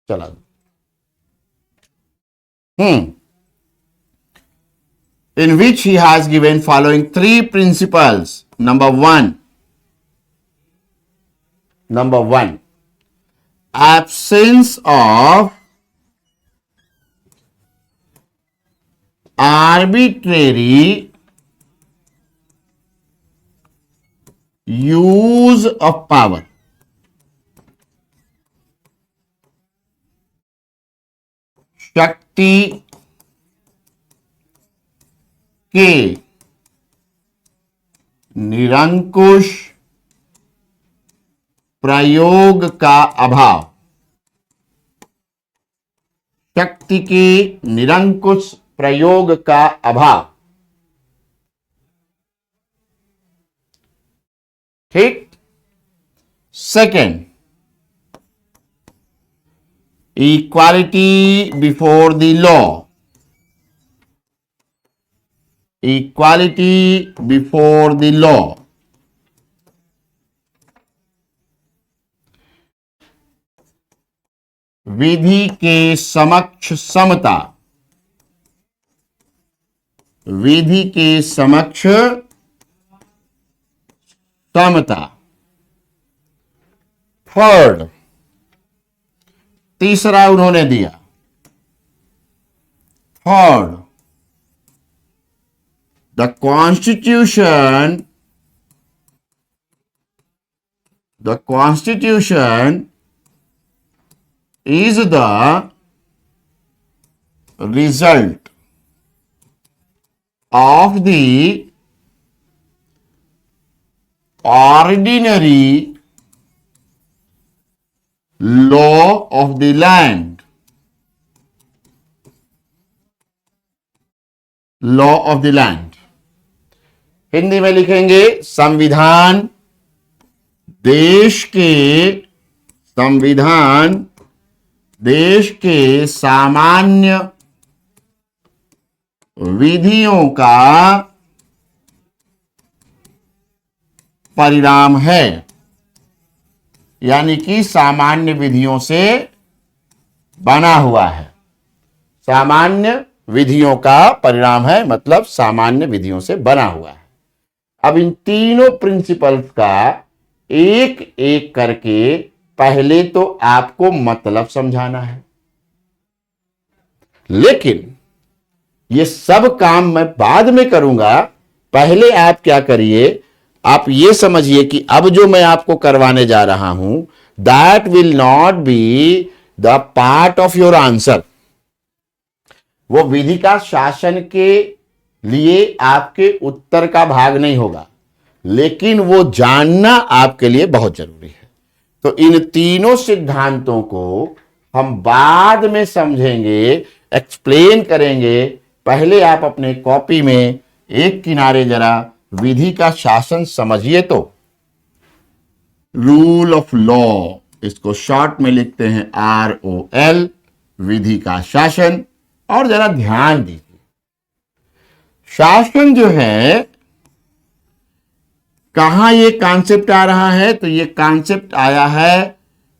चला in which he has given following 3 principles. Number one, absence of arbitrary use of power. शक्ति के निरंकुश प्रयोग का अभाव। शक्ति के निरंकुश प्रयोग का अभाव। ठीक। Second, equality before the law. Equality before the law. विधि के समक्ष समता। विधि के समक्ष समता। थर्ड, तीसरा उन्होंने दिया, third, the constitution is the result of the ordinary law of the land. Law of the land. Hindi में लिखेंगे संविधान देश के सामान्य विधियों का परिणाम है। यानी कि सामान्य विधियों से बना हुआ है। सामान्य विधियों का परिणाम है, मतलब सामान्य विधियों से बना हुआ है। अब इन तीनों प्रिंसिपल्स का एक एक करके पहले तो आपको मतलब समझाना है, लेकिन ये सब काम मैं बाद में करूंगा। पहले आप क्या करिए, आप ये समझिए कि अब जो मैं आपको करवाने जा रहा हूं, that will not be the part of your answer. वो विधि का शासन के लिए आपके उत्तर का भाग नहीं होगा, लेकिन वो जानना आपके लिए बहुत जरूरी है। तो इन तीनों सिद्धांतों को हम बाद में समझेंगे, एक्सप्लेन करेंगे। पहले आप अपने कॉपी में एक किनारे जरा विधि का शासन समझिए। तो रूल ऑफ लॉ, इसको शॉर्ट में लिखते हैं ROL, विधि का शासन। और जरा ध्यान दीजिए, शासन जो है, कहां ये कॉन्सेप्ट आ रहा है? तो ये कॉन्सेप्ट आया है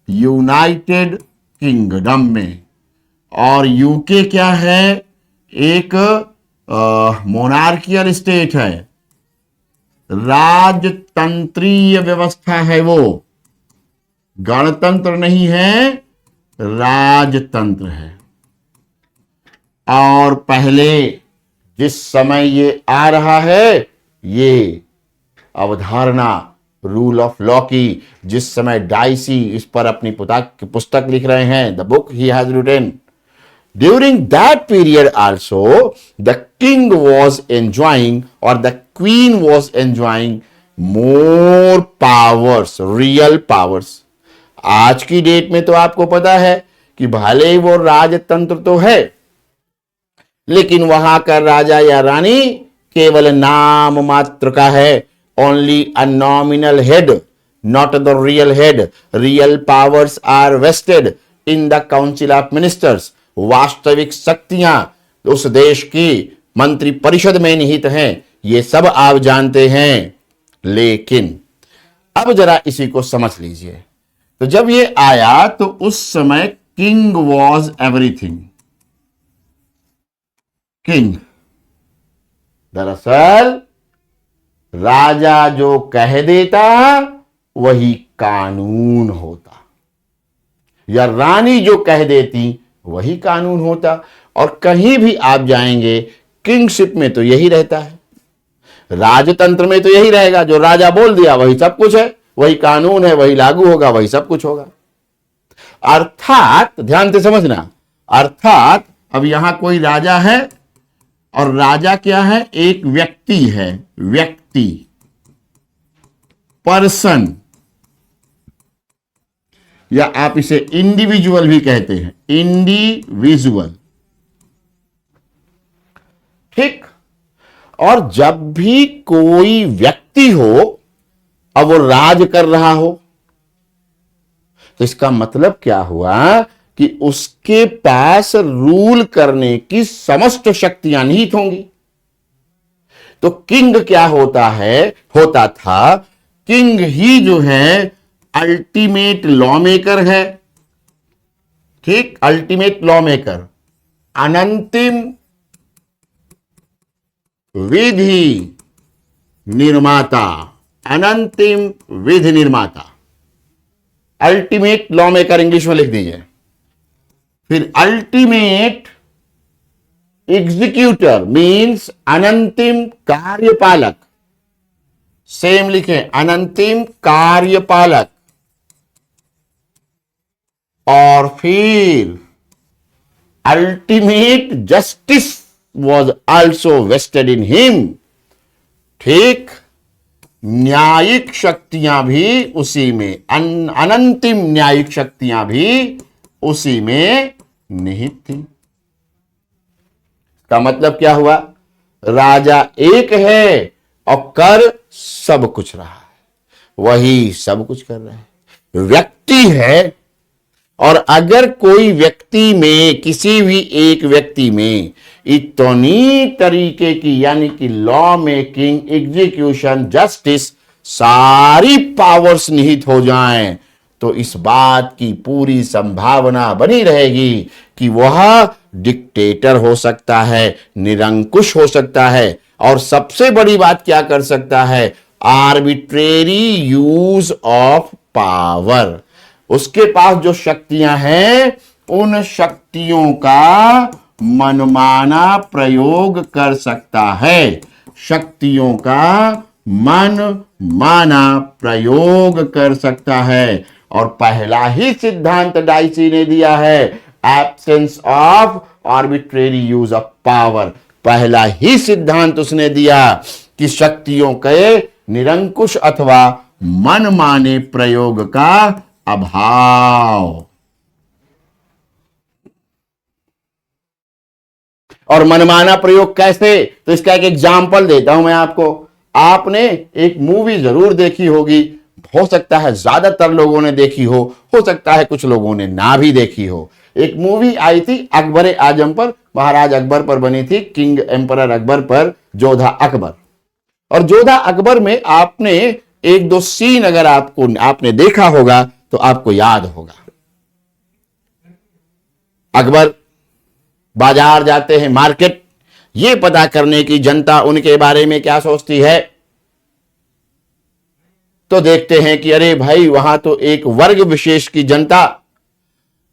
यूनाइटेड किंगडम में। और यूके क्या है? एक मोनार्कियल स्टेट है, राजतंत्रीय व्यवस्था है। वो गणतंत्र नहीं है, राजतंत्र है। और पहले जिस समय ये आ रहा है, ये अवधारणा रूल ऑफ लॉ की, जिस समय डाइसी इस पर अपनी पुस्तक लिख रहे हैं, the book he has written, during that period also the king was enjoying और the queen was enjoying more powers, real powers. आज की डेट में तो आपको पता है कि भले ही वो राजतंत्र तो है, लेकिन वहां का राजा या रानी केवल नाम मात्र का है, only a nominal head, not the real head. Real powers are vested in the council of ministers. वास्तविक शक्तियां उस देश की मंत्री परिषद में निहित हैं, ये सब आप जानते हैं। लेकिन अब जरा इसी को समझ लीजिए। तो जब ये आया तो उस समय किंग वॉज एवरीथिंग। किंग दरअसल राजा जो कह देता वही कानून होता, या रानी जो कह देती वही कानून होता। और कहीं भी आप जाएंगे, किंगशिप में तो यही रहता है, राजतंत्र में तो यही रहेगा, जो राजा बोल दिया वही सब कुछ है, वही कानून है, वही लागू होगा, वही सब कुछ होगा। अर्थात ध्यान से समझना, अर्थात अब यहां कोई राजा है, और राजा क्या है? एक व्यक्ति है, व्यक्ति, पर्सन, या आप इसे इंडिविजुअल भी कहते हैं, इंडिविजुअल। ठीक। और जब भी कोई व्यक्ति हो, अब वो राज कर रहा हो, तो इसका मतलब क्या हुआ कि उसके पास रूल करने की समस्त शक्तियां निहित होंगी। तो किंग क्या होता है? होता था, किंग ही जो है अल्टीमेट लॉ मेकर है। ठीक, अल्टीमेट लॉ मेकर, अनंतिम विधि निर्माता, अनंतिम विधि निर्माता, अल्टीमेट लॉ मेकर इंग्लिश में लिख दीजिए। फिर अल्टीमेट एग्जीक्यूटर मीन्स अनंतिम कार्यपालक, सेम लिखें, अनंतिम कार्यपालक। और फिर ultimate justice was also vested in him. ठीक, न्यायिक शक्तियां भी उसी में, अनंतिम न्यायिक शक्तियां भी उसी में निहित थी। का मतलब क्या हुआ? राजा एक है और कर सब कुछ रहा है, वही सब कुछ कर रहा है। व्यक्ति है, और अगर कोई व्यक्ति में, किसी भी एक व्यक्ति में इतनी तरीके की, यानी कि लॉ मेकिंग, एग्जीक्यूशन, जस्टिस, सारी पावर्स निहित हो जाएं, तो इस बात की पूरी संभावना बनी रहेगी कि वह डिक्टेटर हो सकता है, निरंकुश हो सकता है, और सबसे बड़ी बात क्या कर सकता है? Arbitrary use of power. उसके पास जो शक्तियां हैं, उन शक्तियों का मनमाना प्रयोग कर सकता है, शक्तियों का मन माना प्रयोग कर सकता है। और पहला ही सिद्धांत डाइसी ने दिया है, absence of arbitrary use of power. पहला ही सिद्धांत उसने दिया कि शक्तियों के निरंकुश अथवा मनमाने प्रयोग का अभाव। और मनमाना प्रयोग कैसे, तो इसका एक एग्जाम्पल देता हूं मैं आपको। आपने एक मूवी जरूर देखी होगी, हो सकता है ज्यादातर लोगों ने देखी हो सकता है कुछ लोगों ने ना भी देखी हो। एक मूवी आई थी अकबर आजम पर, महाराज अकबर पर बनी थी, किंग एम्परर अकबर पर, जोधा अकबर। और जोधा अकबर में आपने एक दो सीन अगर आपने देखा होगा तो आपको याद होगा। अकबर बाजार जाते हैं, मार्केट, ये पता करने की जनता उनके बारे में क्या सोचती है। तो देखते हैं कि अरे भाई वहां तो एक वर्ग विशेष की जनता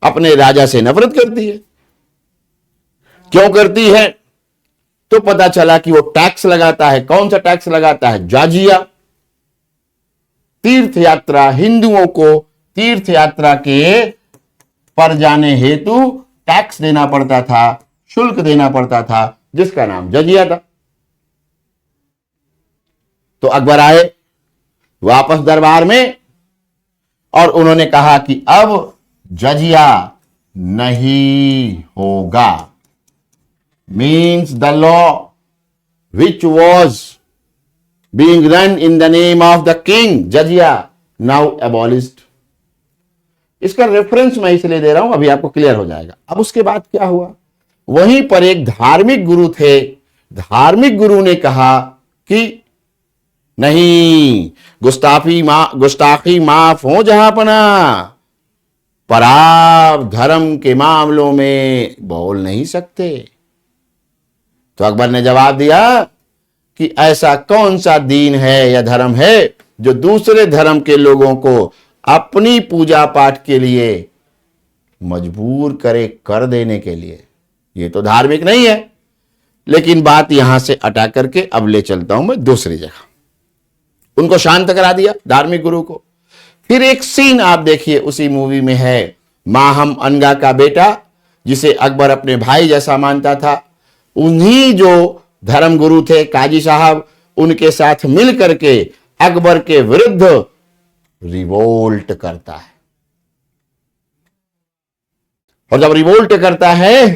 अपने राजा से नफरत करती है। क्यों करती है? तो पता चला कि वो टैक्स लगाता है। कौन सा टैक्स लगाता है? जाजिया। तीर्थ यात्रा, हिंदुओं को तीर्थ यात्रा के पर जाने हेतु टैक्स देना पड़ता था, शुल्क देना पड़ता था, जिसका नाम जजिया था। तो अकबर आए वापस दरबार में और उन्होंने कहा कि अब जजिया नहीं होगा। Means the law which was being run in the name of the king जजिया नाउ एबॉलिश्ड। इसका रेफरेंस मैं इसलिए दे रहा हूं, अभी आपको क्लियर हो जाएगा। अब उसके बाद क्या हुआ, वहीं पर एक धार्मिक गुरु थे। धार्मिक गुरु ने कहा कि नहीं, गुस्ताखी माफ हो जहांपना, पर आप धर्म के मामलों में बोल नहीं सकते। तो अकबर ने जवाब दिया कि ऐसा कौन सा दीन है या धर्म है जो दूसरे धर्म के लोगों को अपनी पूजा पाठ के लिए मजबूर करे कर देने के लिए। ये तो धार्मिक नहीं है। लेकिन बात यहां से हटा करके अब ले चलता हूं मैं दूसरी जगह। उनको शांत करा दिया धार्मिक गुरु को। फिर एक सीन आप देखिए उसी मूवी में है, माहम अनगा का बेटा जिसे अकबर अपने भाई जैसा मानता था, उन्हीं जो धर्म गुरु थे काजी साहब, उनके साथ मिल करके अकबर के विरुद्ध रिवोल्ट करता है। और जब रिवोल्ट करता है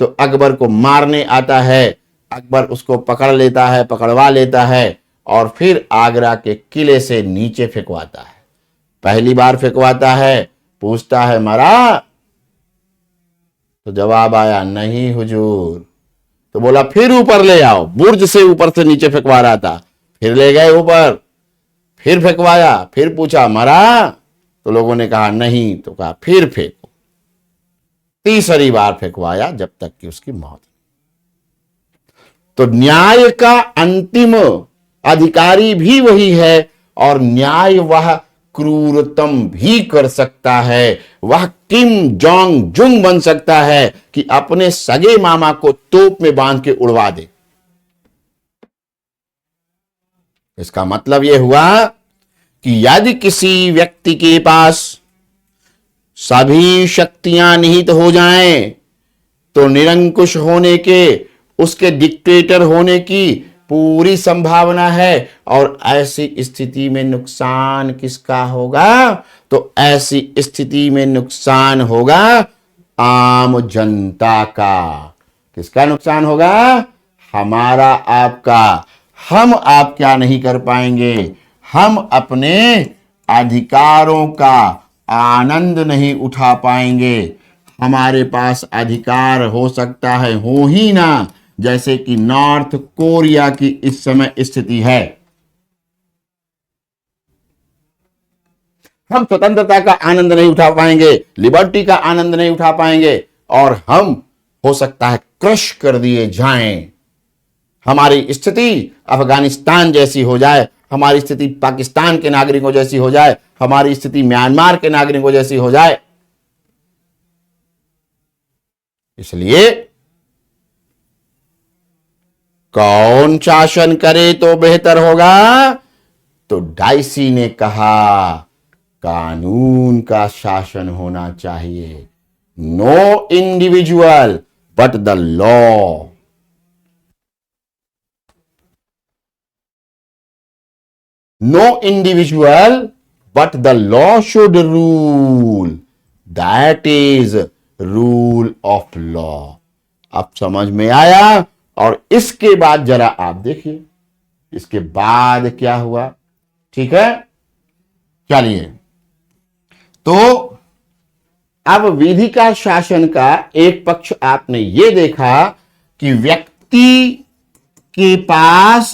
तो अकबर को मारने आता है। अकबर उसको पकड़ लेता है, पकड़वा लेता है और फिर आगरा के किले से नीचे फेंकवाता है। पहली बार फेंकवाता है, पूछता है मरा? तो जवाब आया नहीं हुजूर। तो बोला फिर ऊपर ले आओ। बुर्ज से ऊपर से नीचे फेंकवा रहा था, फिर ले गए ऊपर, फिर फेंकवाया, फिर पूछा मरा? तो लोगों ने कहा नहीं। तो कहा फिर फेंको। तीसरी बार फेंकवाया जब तक कि उसकी मौत। तो न्याय का अंतिम अधिकारी भी वही है और न्याय वह क्रूरतम भी कर सकता है। वह किम जोंग जुंग बन सकता है कि अपने सगे मामा को तोप में बांध के उड़वा दे। इसका मतलब यह हुआ कि यदि किसी व्यक्ति के पास सभी शक्तियां निहित हो जाएं तो निरंकुश होने के, उसके डिक्टेटर होने की पूरी संभावना है। और ऐसी स्थिति में नुकसान किसका होगा? तो ऐसी स्थिति में नुकसान होगा आम जनता का। किसका नुकसान होगा? हमारा, आपका। हम आप क्या नहीं कर पाएंगे? हम अपने अधिकारों का आनंद नहीं उठा पाएंगे। हमारे पास अधिकार हो सकता है हो ही ना, जैसे कि नॉर्थ कोरिया की इस समय स्थिति है। हम स्वतंत्रता का आनंद नहीं उठा पाएंगे, लिबर्टी का आनंद नहीं उठा पाएंगे और हम हो सकता है क्रश कर दिए जाएं। हमारी स्थिति अफगानिस्तान जैसी हो जाए, हमारी स्थिति पाकिस्तान के नागरिकों जैसी हो जाए, हमारी स्थिति म्यांमार के नागरिकों जैसी हो जाए। इसलिए कौन शासन करे तो बेहतर होगा? तो डाइसी ने कहा कानून का शासन होना चाहिए, no individual but the law. No individual but the law should rule, that is rule of law. अब समझ में आया? और इसके बाद जरा आप देखिए इसके बाद क्या हुआ। ठीक है, चलिए, तो अब विधि का शासन का एक पक्ष आपने ये देखा कि व्यक्ति के पास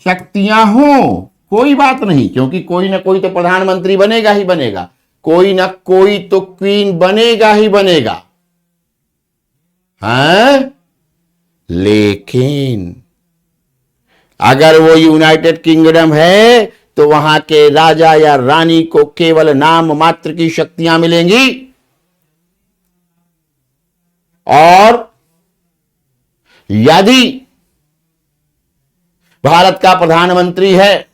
शक्तियां हो, कोई बात नहीं, क्योंकि कोई ना कोई तो प्रधानमंत्री बनेगा ही बनेगा, कोई ना कोई तो क्वीन बनेगा ही बनेगा, हैं? लेकिन अगर वो यूनाइटेड किंगडम है तो वहां के राजा या रानी को केवल नाम मात्र की शक्तियां मिलेंगी, और यदि भारत का प्रधानमंत्री है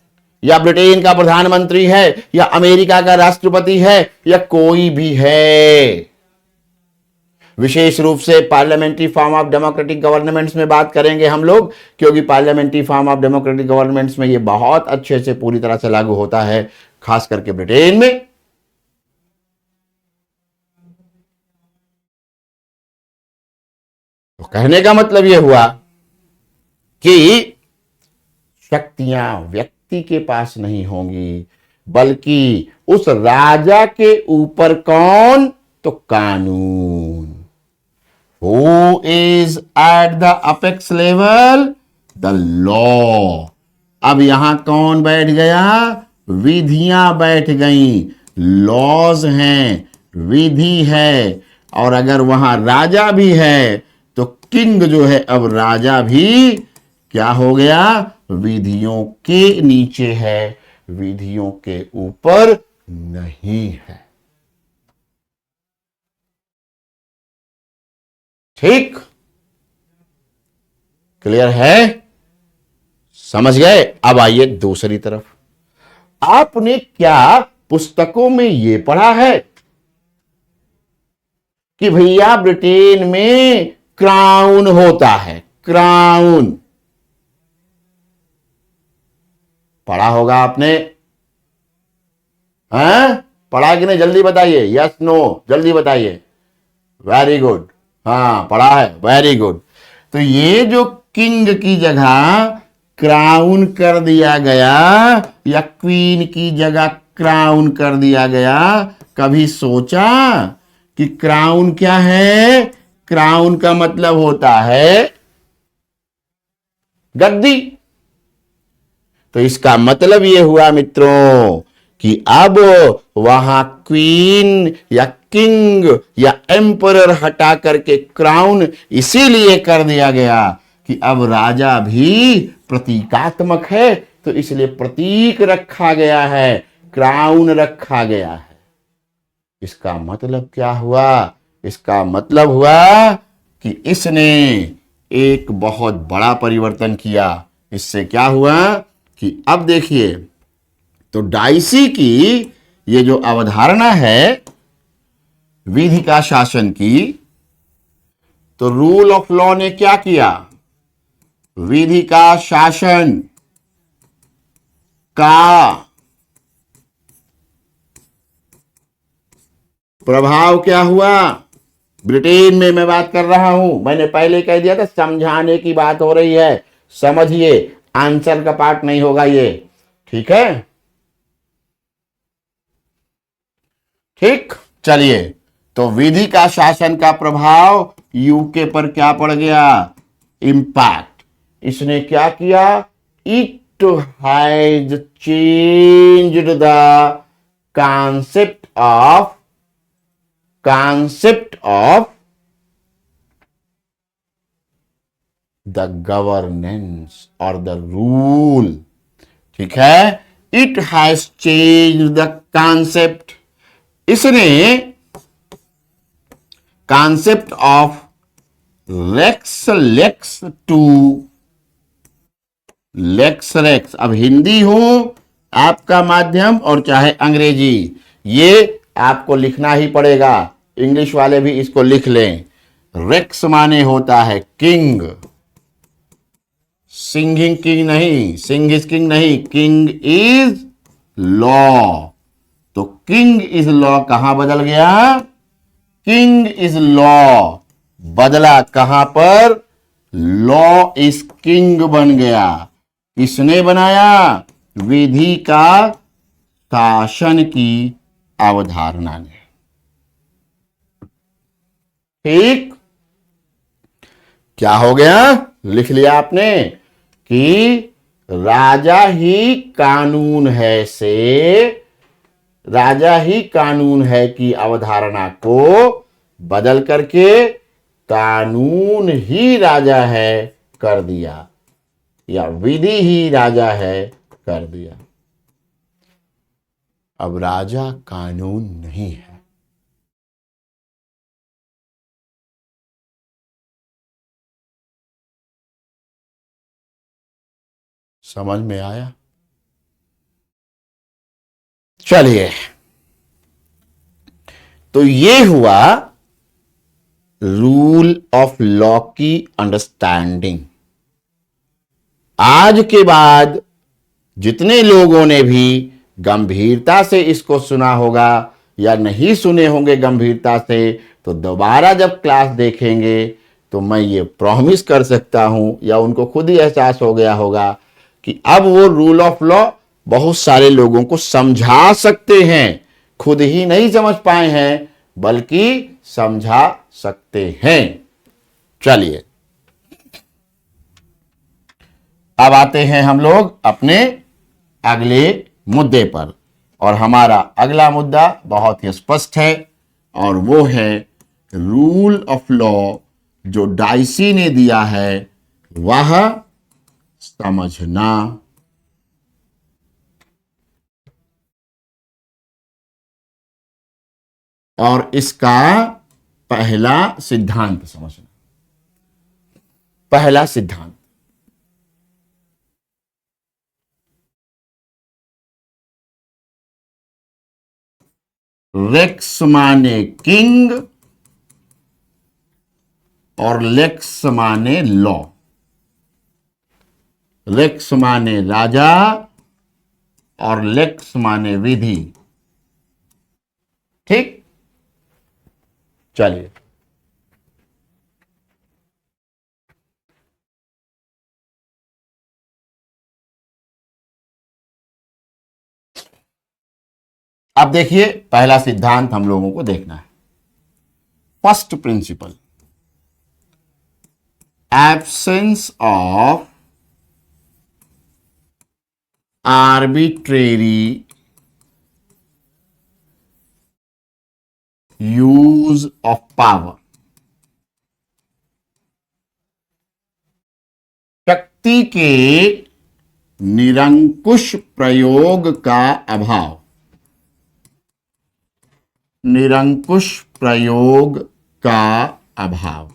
या ब्रिटेन का प्रधानमंत्री है या अमेरिका का राष्ट्रपति है या कोई भी है, विशेष रूप से parliamentary form of democratic governments में बात करेंगे हम लोग, क्योंकि parliamentary form of democratic governments में ये बहुत अच्छे से पूरी तरह से लागू होता है, खास करके ब्रिटेन में। तो कहने का मतलब यह हुआ कि शक्तियां व्यक्ति के पास नहीं होंगी, बल्कि उस राजा के ऊपर कौन? तो कानून। Who is at the apex level? The law. अब यहां कौन बैठ गया? विधियां बैठ गई, लॉज हैं, विधि है, और अगर वहां राजा भी है तो किंग जो है अब राजा भी क्या हो गया? विधियों के नीचे है, विधियों के ऊपर नहीं है। ठीक, क्लियर है? समझ गए? अब आइए दूसरी तरफ। आपने क्या पुस्तकों में यह पढ़ा है कि भैया ब्रिटेन में क्राउन होता है? क्राउन पढ़ा होगा आपने, हैं? पढ़ा कि नहीं? जल्दी बताइए, यस नो, जल्दी बताइए। वेरी गुड, हाँ पढ़ा है, वेरी गुड। तो ये जो किंग की जगह क्राउन कर दिया गया या क्वीन की जगह क्राउन कर दिया गया, कभी सोचा कि क्राउन क्या है? क्राउन का मतलब होता है गद्दी। तो इसका मतलब यह हुआ मित्रों कि अब वहां क्वीन या किंग या एम्परर हटा करके क्राउन इसीलिए कर दिया गया कि अब राजा भी प्रतीकात्मक है, तो इसलिए प्रतीक रखा गया है, क्राउन रखा गया है। इसका मतलब क्या हुआ? इसका मतलब हुआ कि इसने एक बहुत बड़ा परिवर्तन किया। इससे क्या हुआ कि अब देखिए, तो डाइसी की ये जो अवधारणा है विधि का शासन की, तो रूल ऑफ लॉ ने क्या किया? विधि का शासन का प्रभाव क्या हुआ? ब्रिटेन में मैं बात कर रहा हूं, मैंने पहले कह दिया था समझाने की बात हो रही है, समझिए, आंसर का पार्ट नहीं होगा ये, ठीक है? ठीक, चलिए, तो विधि का शासन का प्रभाव यूके पर क्या पड़ गया? इंपैक्ट। इसने क्या किया? It has changed the concept of the governance or the rule, ठीक है? It has changed the concept. इसने concept of lex to lex rex. अब हिंदी हो आपका माध्यम और चाहे अंग्रेजी, ये आपको लिखना ही पड़ेगा। इंग्लिश वाले भी इसको लिख लें। रेक्स माने होता है किंग, सिंगिंग किंग नहीं, सिंग इज किंग नहीं, किंग इज लॉ। तो किंग इज लॉ कहां बदल गया? किंग इज लॉ बदला कहां पर? लॉ इज किंग बन गया। किसने बनाया? विधि का शासन की अवधारणा ने। ठीक, क्या हो गया? लिख लिया आपने कि राजा ही कानून है से, राजा ही कानून है की अवधारणा को बदल करके कानून ही राजा है कर दिया, या विधि ही राजा है कर दिया। अब राजा कानून नहीं है। समझ में आया? चलिए, तो ये हुआ रूल ऑफ लॉ की अंडरस्टैंडिंग। आज के बाद जितने लोगों ने भी गंभीरता से इसको सुना होगा या नहीं सुने होंगे गंभीरता से, तो दोबारा जब क्लास देखेंगे तो मैं ये प्रॉमिस कर सकता हूं, या उनको खुद ही एहसास हो गया होगा कि अब वो रूल ऑफ लॉ बहुत सारे लोगों को समझा सकते हैं। खुद ही नहीं समझ पाए हैं बल्कि समझा सकते हैं। चलिए, अब आते हैं हम लोग अपने अगले मुद्दे पर, और हमारा अगला मुद्दा बहुत ही स्पष्ट है, और वो है रूल ऑफ लॉ जो डाइसी ने दिया है वह समझना। और इसका पहला सिद्धांत समझना। पहला सिद्धांत, रेक्स माने किंग और लेक्स माने लॉ। रेक्स माने राजा और लेक्स माने विधि। ठीक, चलिए, अब देखिए पहला सिद्धांत हम लोगों को देखना है। First principle, absence of arbitrary use of power. शक्ति के निरंकुश प्रयोग का अभाव। निरंकुश प्रयोग का अभाव।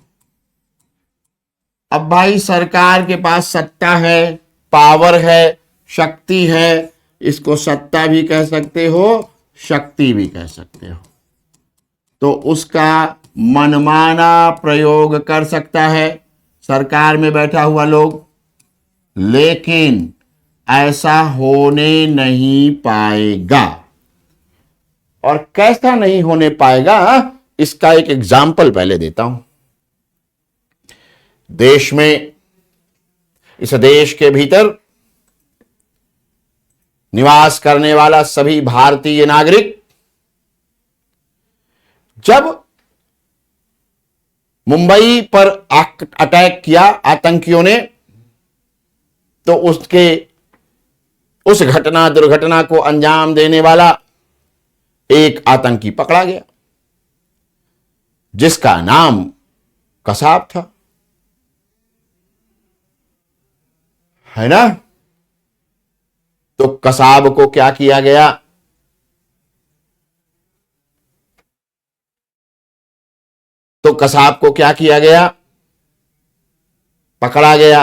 अब भाई सरकार के पास सत्ता है, पावर है, शक्ति है, इसको सत्ता भी कह सकते हो, शक्ति भी कह सकते हो, तो उसका मनमाना प्रयोग कर सकता है सरकार में बैठा हुआ लोग, लेकिन ऐसा होने नहीं पाएगा। और कैसा नहीं होने पाएगा, इसका एक एग्जाम्पल पहले देता हूं। देश में, इस देश के भीतर निवास करने वाला सभी भारतीय नागरिक जब मुंबई पर अटैक किया आतंकियों ने, तो उस दुर्घटना को अंजाम देने वाला एक आतंकी पकड़ा गया जिसका नाम कसाब था, है ना? तो कसाब को क्या किया गया? तो कसाब को क्या किया गया? पकड़ा गया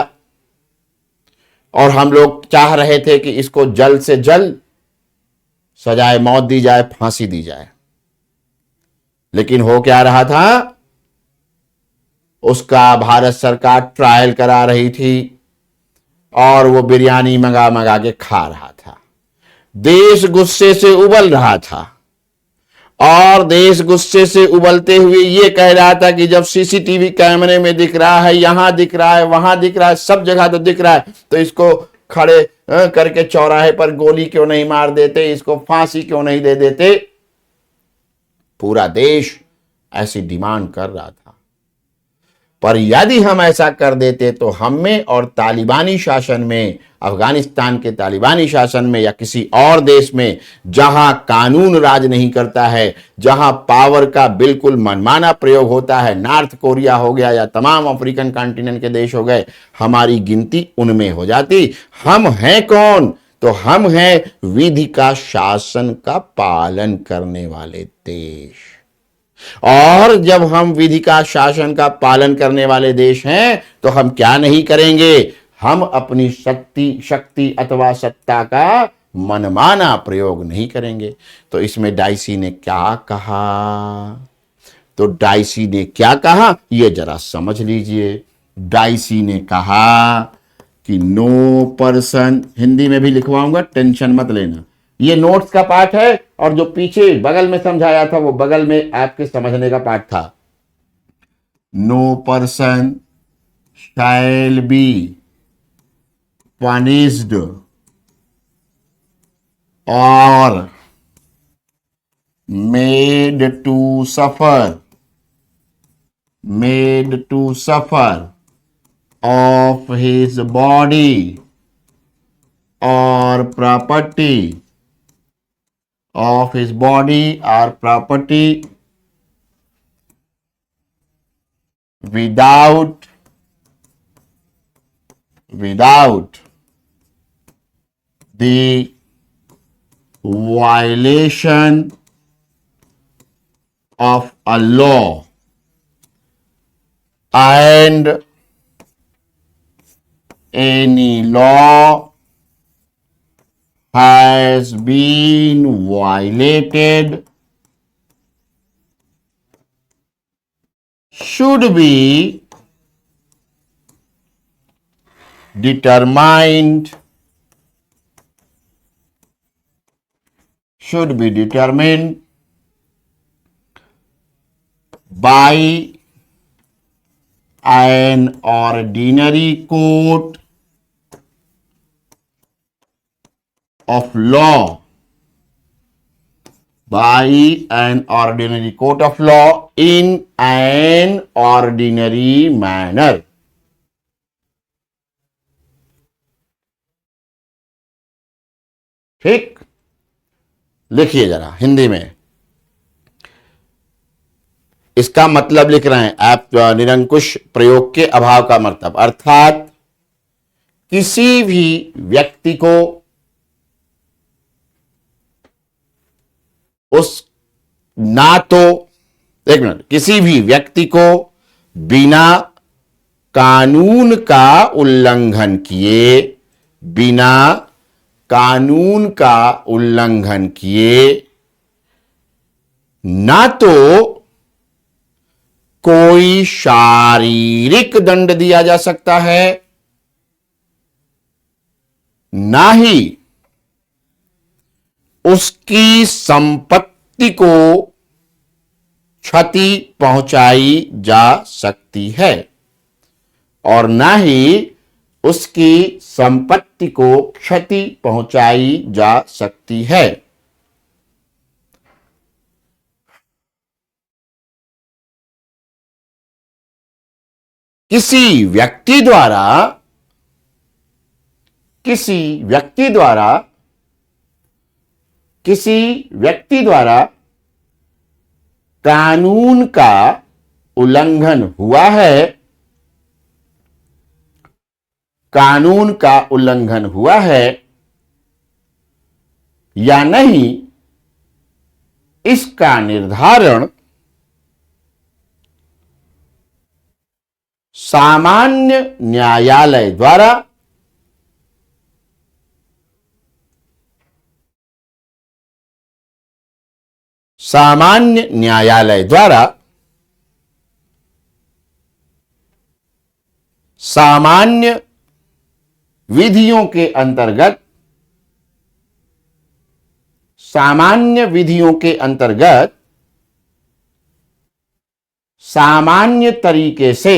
और हम लोग चाह रहे थे कि इसको जल्द से जल्द सजाए मौत दी जाए, फांसी दी जाए। लेकिन हो क्या रहा था, उसका भारत सरकार ट्रायल करा रही थी और वो बिरयानी मंगा मंगा के खा रहा था। देश गुस्से से उबल रहा था और देश गुस्से से उबलते हुए ये कह रहा था कि जब सीसीटीवी कैमरे में दिख रहा है, यहां दिख रहा है, वहां दिख रहा है, सब जगह तो दिख रहा है, तो इसको खड़े करके चौराहे पर गोली क्यों नहीं मार देते, इसको फांसी क्यों नहीं दे देते। पूरा देश ऐसी डिमांड कर रहा था। पर यदि हम ऐसा कर देते तो हमें और तालिबानी शासन में, अफगानिस्तान के तालिबानी शासन में या किसी और देश में जहां कानून राज नहीं करता है, जहां पावर का बिल्कुल मनमाना प्रयोग होता है, नॉर्थ कोरिया हो गया या तमाम अफ्रीकन कॉन्टिनेंट के देश हो गए, हमारी गिनती उनमें हो जाती। हम हैं कौन? तो हम हैं विधि का शासन का पालन करने वाले देश। और जब हम विधि का शासन का पालन करने वाले देश हैं तो हम क्या नहीं करेंगे, हम अपनी शक्ति अथवा सत्ता का मनमाना प्रयोग नहीं करेंगे। तो इसमें डाइसी ने क्या कहा, तो डाइसी ने क्या कहा यह जरा समझ लीजिए। डाइसी ने कहा कि नो पर्सन, हिंदी में भी लिखवाऊंगा, टेंशन मत लेना, ये नोट्स का पार्ट है और जो पीछे बगल में समझाया था वो बगल में आपके समझने का पार्ट था। No person shall be punished और made to suffer of his body और property without the violation of a law and any law has been violated should be determined by an ordinary court of law in an ordinary manner। ठीक, लिखिए जरा हिंदी में, इसका मतलब लिख रहे हैं आप, निरंकुश प्रयोग के अभाव का मतलब, अर्थात किसी भी व्यक्ति को किसी भी व्यक्ति को बिना कानून का उल्लंघन किए ना तो कोई शारीरिक दंड दिया जा सकता है, ना ही उसकी संपत्ति को क्षति पहुंचाई जा सकती है, और ना ही उसकी संपत्ति को क्षति पहुंचाई जा सकती है। किसी व्यक्ति द्वारा कानून का उल्लंघन हुआ है या नहीं, इसका निर्धारण सामान्य न्यायालय द्वारा सामान्य न्यायालय द्वारा सामान्य विधियों के अंतर्गत सामान्य तरीके से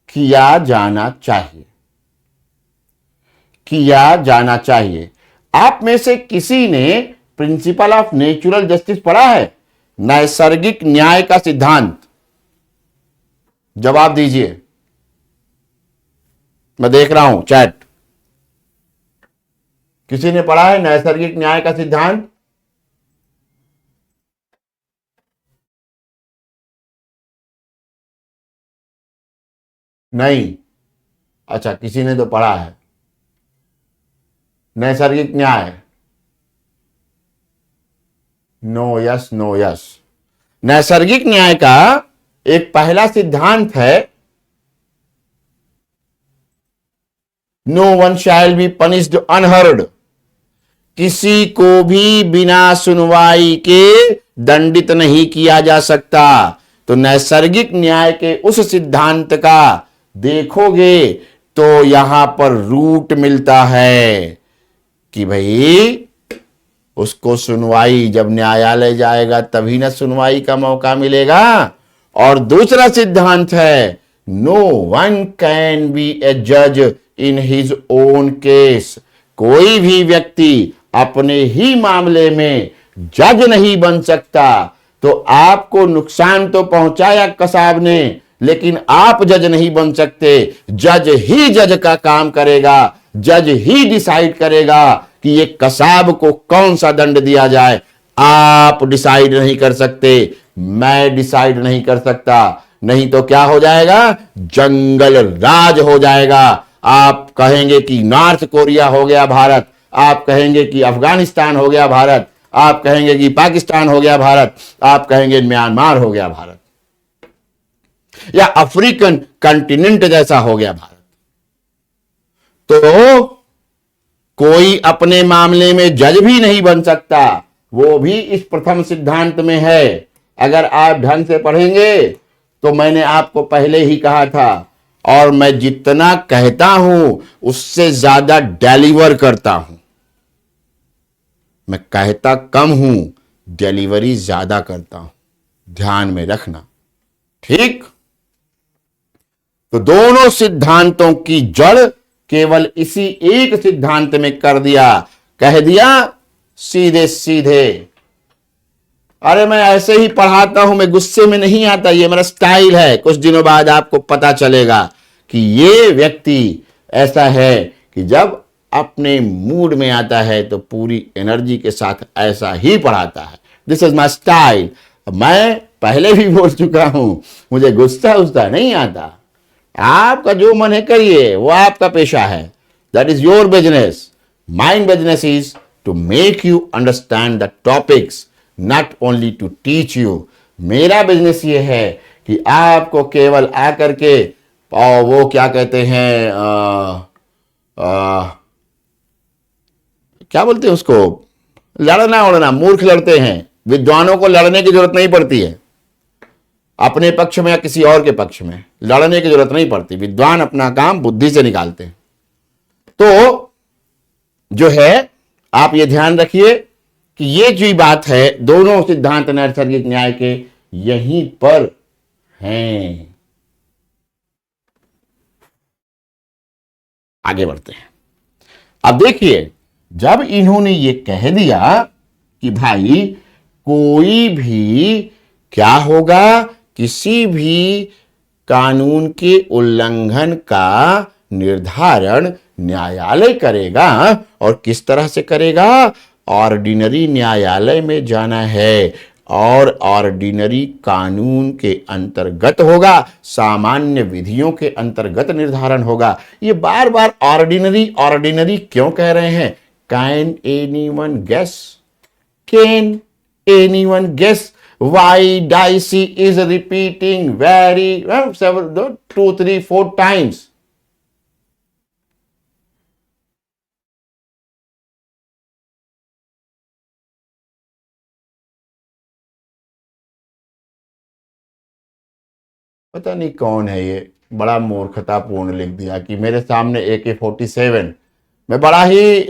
किया जाना चाहिए। आप में से किसी ने प्रिंसिपल ऑफ नेचुरल जस्टिस पढ़ा है? नैसर्गिक न्याय का सिद्धांत। जवाब दीजिए, मैं देख रहा हूं चैट। किसी ने पढ़ा है नैसर्गिक न्याय का सिद्धांत? नहीं। अच्छा, किसी ने तो पढ़ा है नैसर्गिक न्याय। No yes, no yes. नैसर्गिक न्याय का एक पहला सिद्धांत है, no one shall be punished unheard. किसी को भी बिना सुनवाई के दंडित नहीं किया जा सकता। तो नैसर्गिक न्याय के उस सिद्धांत का देखोगे तो यहां पर रूट मिलता है कि भाई उसको सुनवाई, जब न्यायालय जाएगा तभी ना सुनवाई का मौका मिलेगा। और दूसरा सिद्धांत है, नो वन कैन बी ए जज इन हिज ओन केस। कोई भी व्यक्ति अपने ही मामले में जज नहीं बन सकता। तो आपको नुकसान तो पहुंचाया कसाब ने, लेकिन आप जज नहीं बन सकते। जज ही जज का काम करेगा, जज ही डिसाइड करेगा कि ये कसाब को कौन सा दंड दिया जाए। आप डिसाइड नहीं कर सकते, मैं डिसाइड नहीं कर सकता। नहीं तो क्या हो जाएगा? जंगल राज हो जाएगा। आप कहेंगे कि नॉर्थ कोरिया हो गया भारत, आप कहेंगे कि अफगानिस्तान हो गया भारत, आप कहेंगे कि पाकिस्तान हो गया भारत, आप कहेंगे म्यांमार हो गया भारत, या अफ्रीकन कंटिनेंट जैसा हो गया भारत। तो कोई अपने मामले में जज भी नहीं बन सकता। वो भी इस प्रथम सिद्धांत में है। अगर आप ढंग से पढ़ेंगे तो मैंने आपको पहले ही कहा था, और मैं जितना कहता हूं उससे ज्यादा डिलीवर करता हूं। मैं कहता कम हूं, डिलीवरी ज्यादा करता हूं। ध्यान में रखना, ठीक? तो दोनों सिद्धांतों की जड़ केवल इसी एक सिद्धांत में कर दिया, कह दिया सीधे सीधे। अरे मैं ऐसे ही पढ़ाता हूं, मैं गुस्से में नहीं आता, ये मेरा स्टाइल है। कुछ दिनों बाद आपको पता चलेगा कि ये व्यक्ति ऐसा है कि जब अपने मूड में आता है तो पूरी एनर्जी के साथ ऐसा ही पढ़ाता है। This is my style. मैं पहले भी बोल चुका हूं, मुझे गुस्सा नहीं आता। आपका जो मन है करिए, वो आपका पेशा है। That is your business. Mind business is to make you understand the topics, not only to teach you. मेरा बिजनेस ये है कि आपको केवल आकर के, और वो क्या कहते हैं, क्या बोलते हैं उसको, लड़ना उड़ना। मूर्ख लड़ते हैं, विद्वानों को लड़ने की जरूरत नहीं पड़ती है। अपने पक्ष में या किसी और के पक्ष में लड़ने की जरूरत नहीं पड़ती। विद्वान अपना काम बुद्धि से निकालते हैं। तो जो है, आप ये ध्यान रखिए कि ये जो बात है, दोनों सिद्धांत नैसर्गिक न्याय के यहीं पर हैं। आगे बढ़ते हैं। अब देखिए, जब इन्होंने ये कह दिया कि भाई कोई भी क्या होगा, किसी भी कानून के उल्लंघन का निर्धारण न्यायालय करेगा, और किस तरह से करेगा? ऑर्डिनरी न्यायालय में जाना है, और ऑर्डिनरी कानून के अंतर्गत होगा, सामान्य विधियों के अंतर्गत निर्धारण होगा। ये बार बार ऑर्डिनरी ऑर्डिनरी क्यों कह रहे हैं? Can anyone guess? Can anyone guess why Dicey is repeating very several 2, 3, 4 times? पता नहीं कौन है ये, बड़ा मूर्खतापूर्ण लिख दिया कि मेरे सामने AK-47। मैं बड़ा ही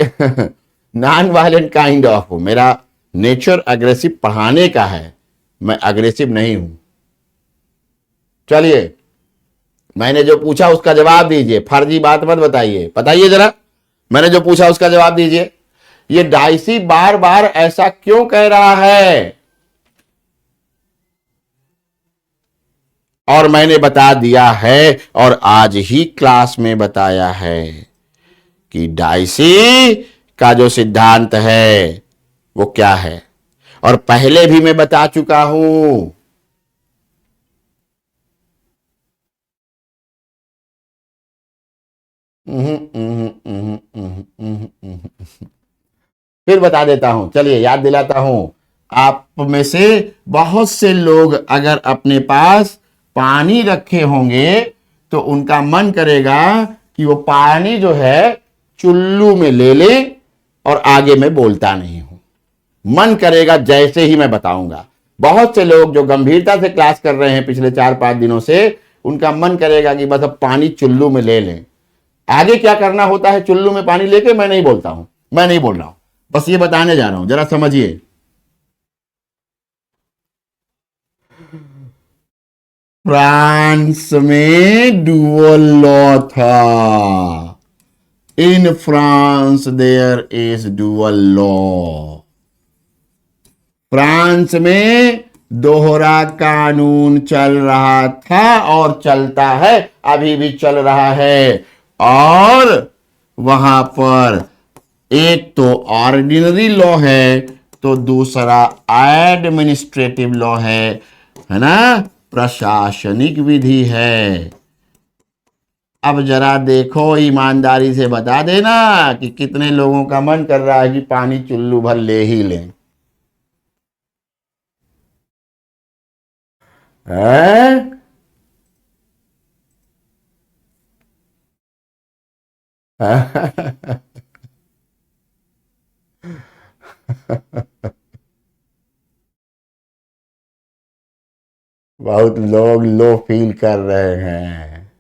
नॉन वायलेंट काइंड ऑफ हूं, मेरा नेचर अग्रेसिव पढ़ाने का है, मैं अग्रेसिव नहीं हूं। चलिए, मैंने जो पूछा उसका जवाब दीजिए, फर्जी बात मत बताइए, बताइए जरा, मैंने जो पूछा उसका जवाब दीजिए। ये डाइसी बार बार ऐसा क्यों कह रहा है? और मैंने बता दिया है और आज ही क्लास में बताया है कि डाइसी का जो सिद्धांत है वो क्या है, और पहले भी मैं बता चुका हूं। फिर बता देता हूं, चलिए याद दिलाता हूं। आप में से बहुत से लोग अगर अपने पास पानी रखे होंगे तो उनका मन करेगा कि वो पानी जो है चुल्लू में ले ले, और आगे मैं बोलता नहीं हूं। मन करेगा जैसे ही मैं बताऊंगा। बहुत से लोग जो गंभीरता से क्लास कर रहे हैं पिछले 4-5 दिनों से, उनका मन करेगा कि बस अब पानी चुल्लू में ले लें। आगे क्या करना होता है चुल्लू में पानी लेके, मैं नहीं बोलता हूं, मैं नहीं बोल रहा हूं, बस ये बताने जा रहा हूं, जरा समझिए। फ्रांस में डुअल लॉ था। In France there is dual law. France में दोहरा कानून चल रहा था और चलता है, अभी भी चल रहा है। और वहां पर एक तो ऑर्डिनरी लॉ है, तो दूसरा एडमिनिस्ट्रेटिव लॉ है ना, प्रशासनिक विधि है। अब जरा देखो, ईमानदारी से बता देना कि कितने लोगों का मन कर रहा है कि पानी चुल्लू भर ले ही लें। हैं? बहुत लोग लो फील कर रहे हैं।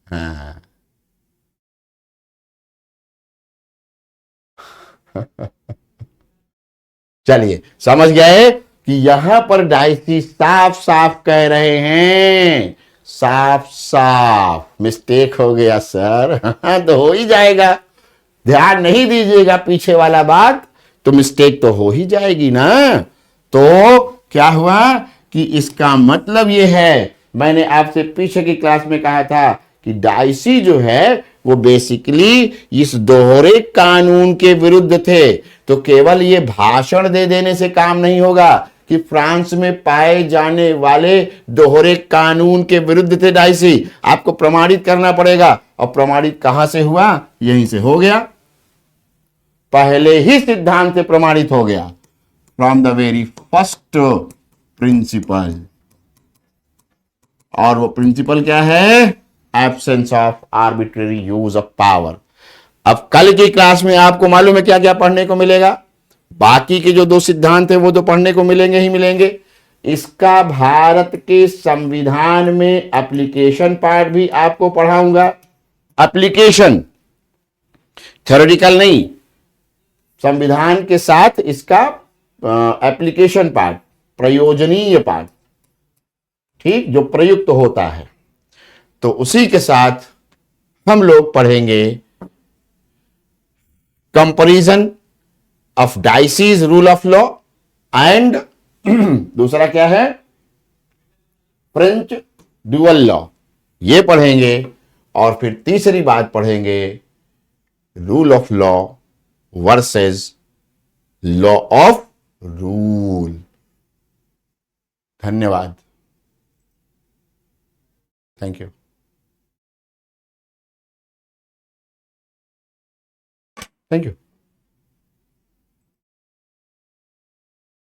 हाँ। चलिए, समझ गए कि यहां पर डाइसी साफ साफ कह रहे हैं, साफ साफ मिस्टेक हो गया सर। हाँ, तो हो ही जाएगा, ध्यान नहीं दीजिएगा पीछे वाला बात तो मिस्टेक तो हो ही जाएगी ना। तो क्या हुआ कि इसका मतलब यह है, मैंने आपसे पीछे की क्लास में कहा था कि डाइसी जो है वो बेसिकली इस दोहरे कानून के विरुद्ध थे। तो केवल ये भाषण दे देने से काम नहीं होगा कि फ्रांस में पाए जाने वाले दोहरे कानून के विरुद्ध थे डाइसी, आपको प्रमाणित करना पड़ेगा। और प्रमाणित कहां से हुआ? यहीं से हो गया, पहले ही सिद्धांत से प्रमाणित हो गया, from the very first principle. और वो प्रिंसिपल क्या है? Absence of arbitrary use of power. अब कल की क्लास में आपको मालूम है क्या क्या पढ़ने को मिलेगा? बाकी के जो 2 सिद्धांत है वो तो पढ़ने को मिलेंगे ही मिलेंगे। इसका भारत के संविधान में एप्लीकेशन पार्ट भी आपको पढ़ाऊंगा। एप्लीकेशन, थ्योरेटिकल नहीं, संविधान के साथ इसका एप्लीकेशन पार्ट, प्रयोजनीय पार्ट, ठीक, जो प्रयुक्त होता है। तो उसी के साथ हम लोग पढ़ेंगे comparison of Dicey's rule of law and दूसरा क्या है? फ्रेंच ड्यूअल लॉ, ये पढ़ेंगे। और फिर तीसरी बात पढ़ेंगे rule of law versus law of rule. धन्यवाद, थैंक यू, थैंक यू।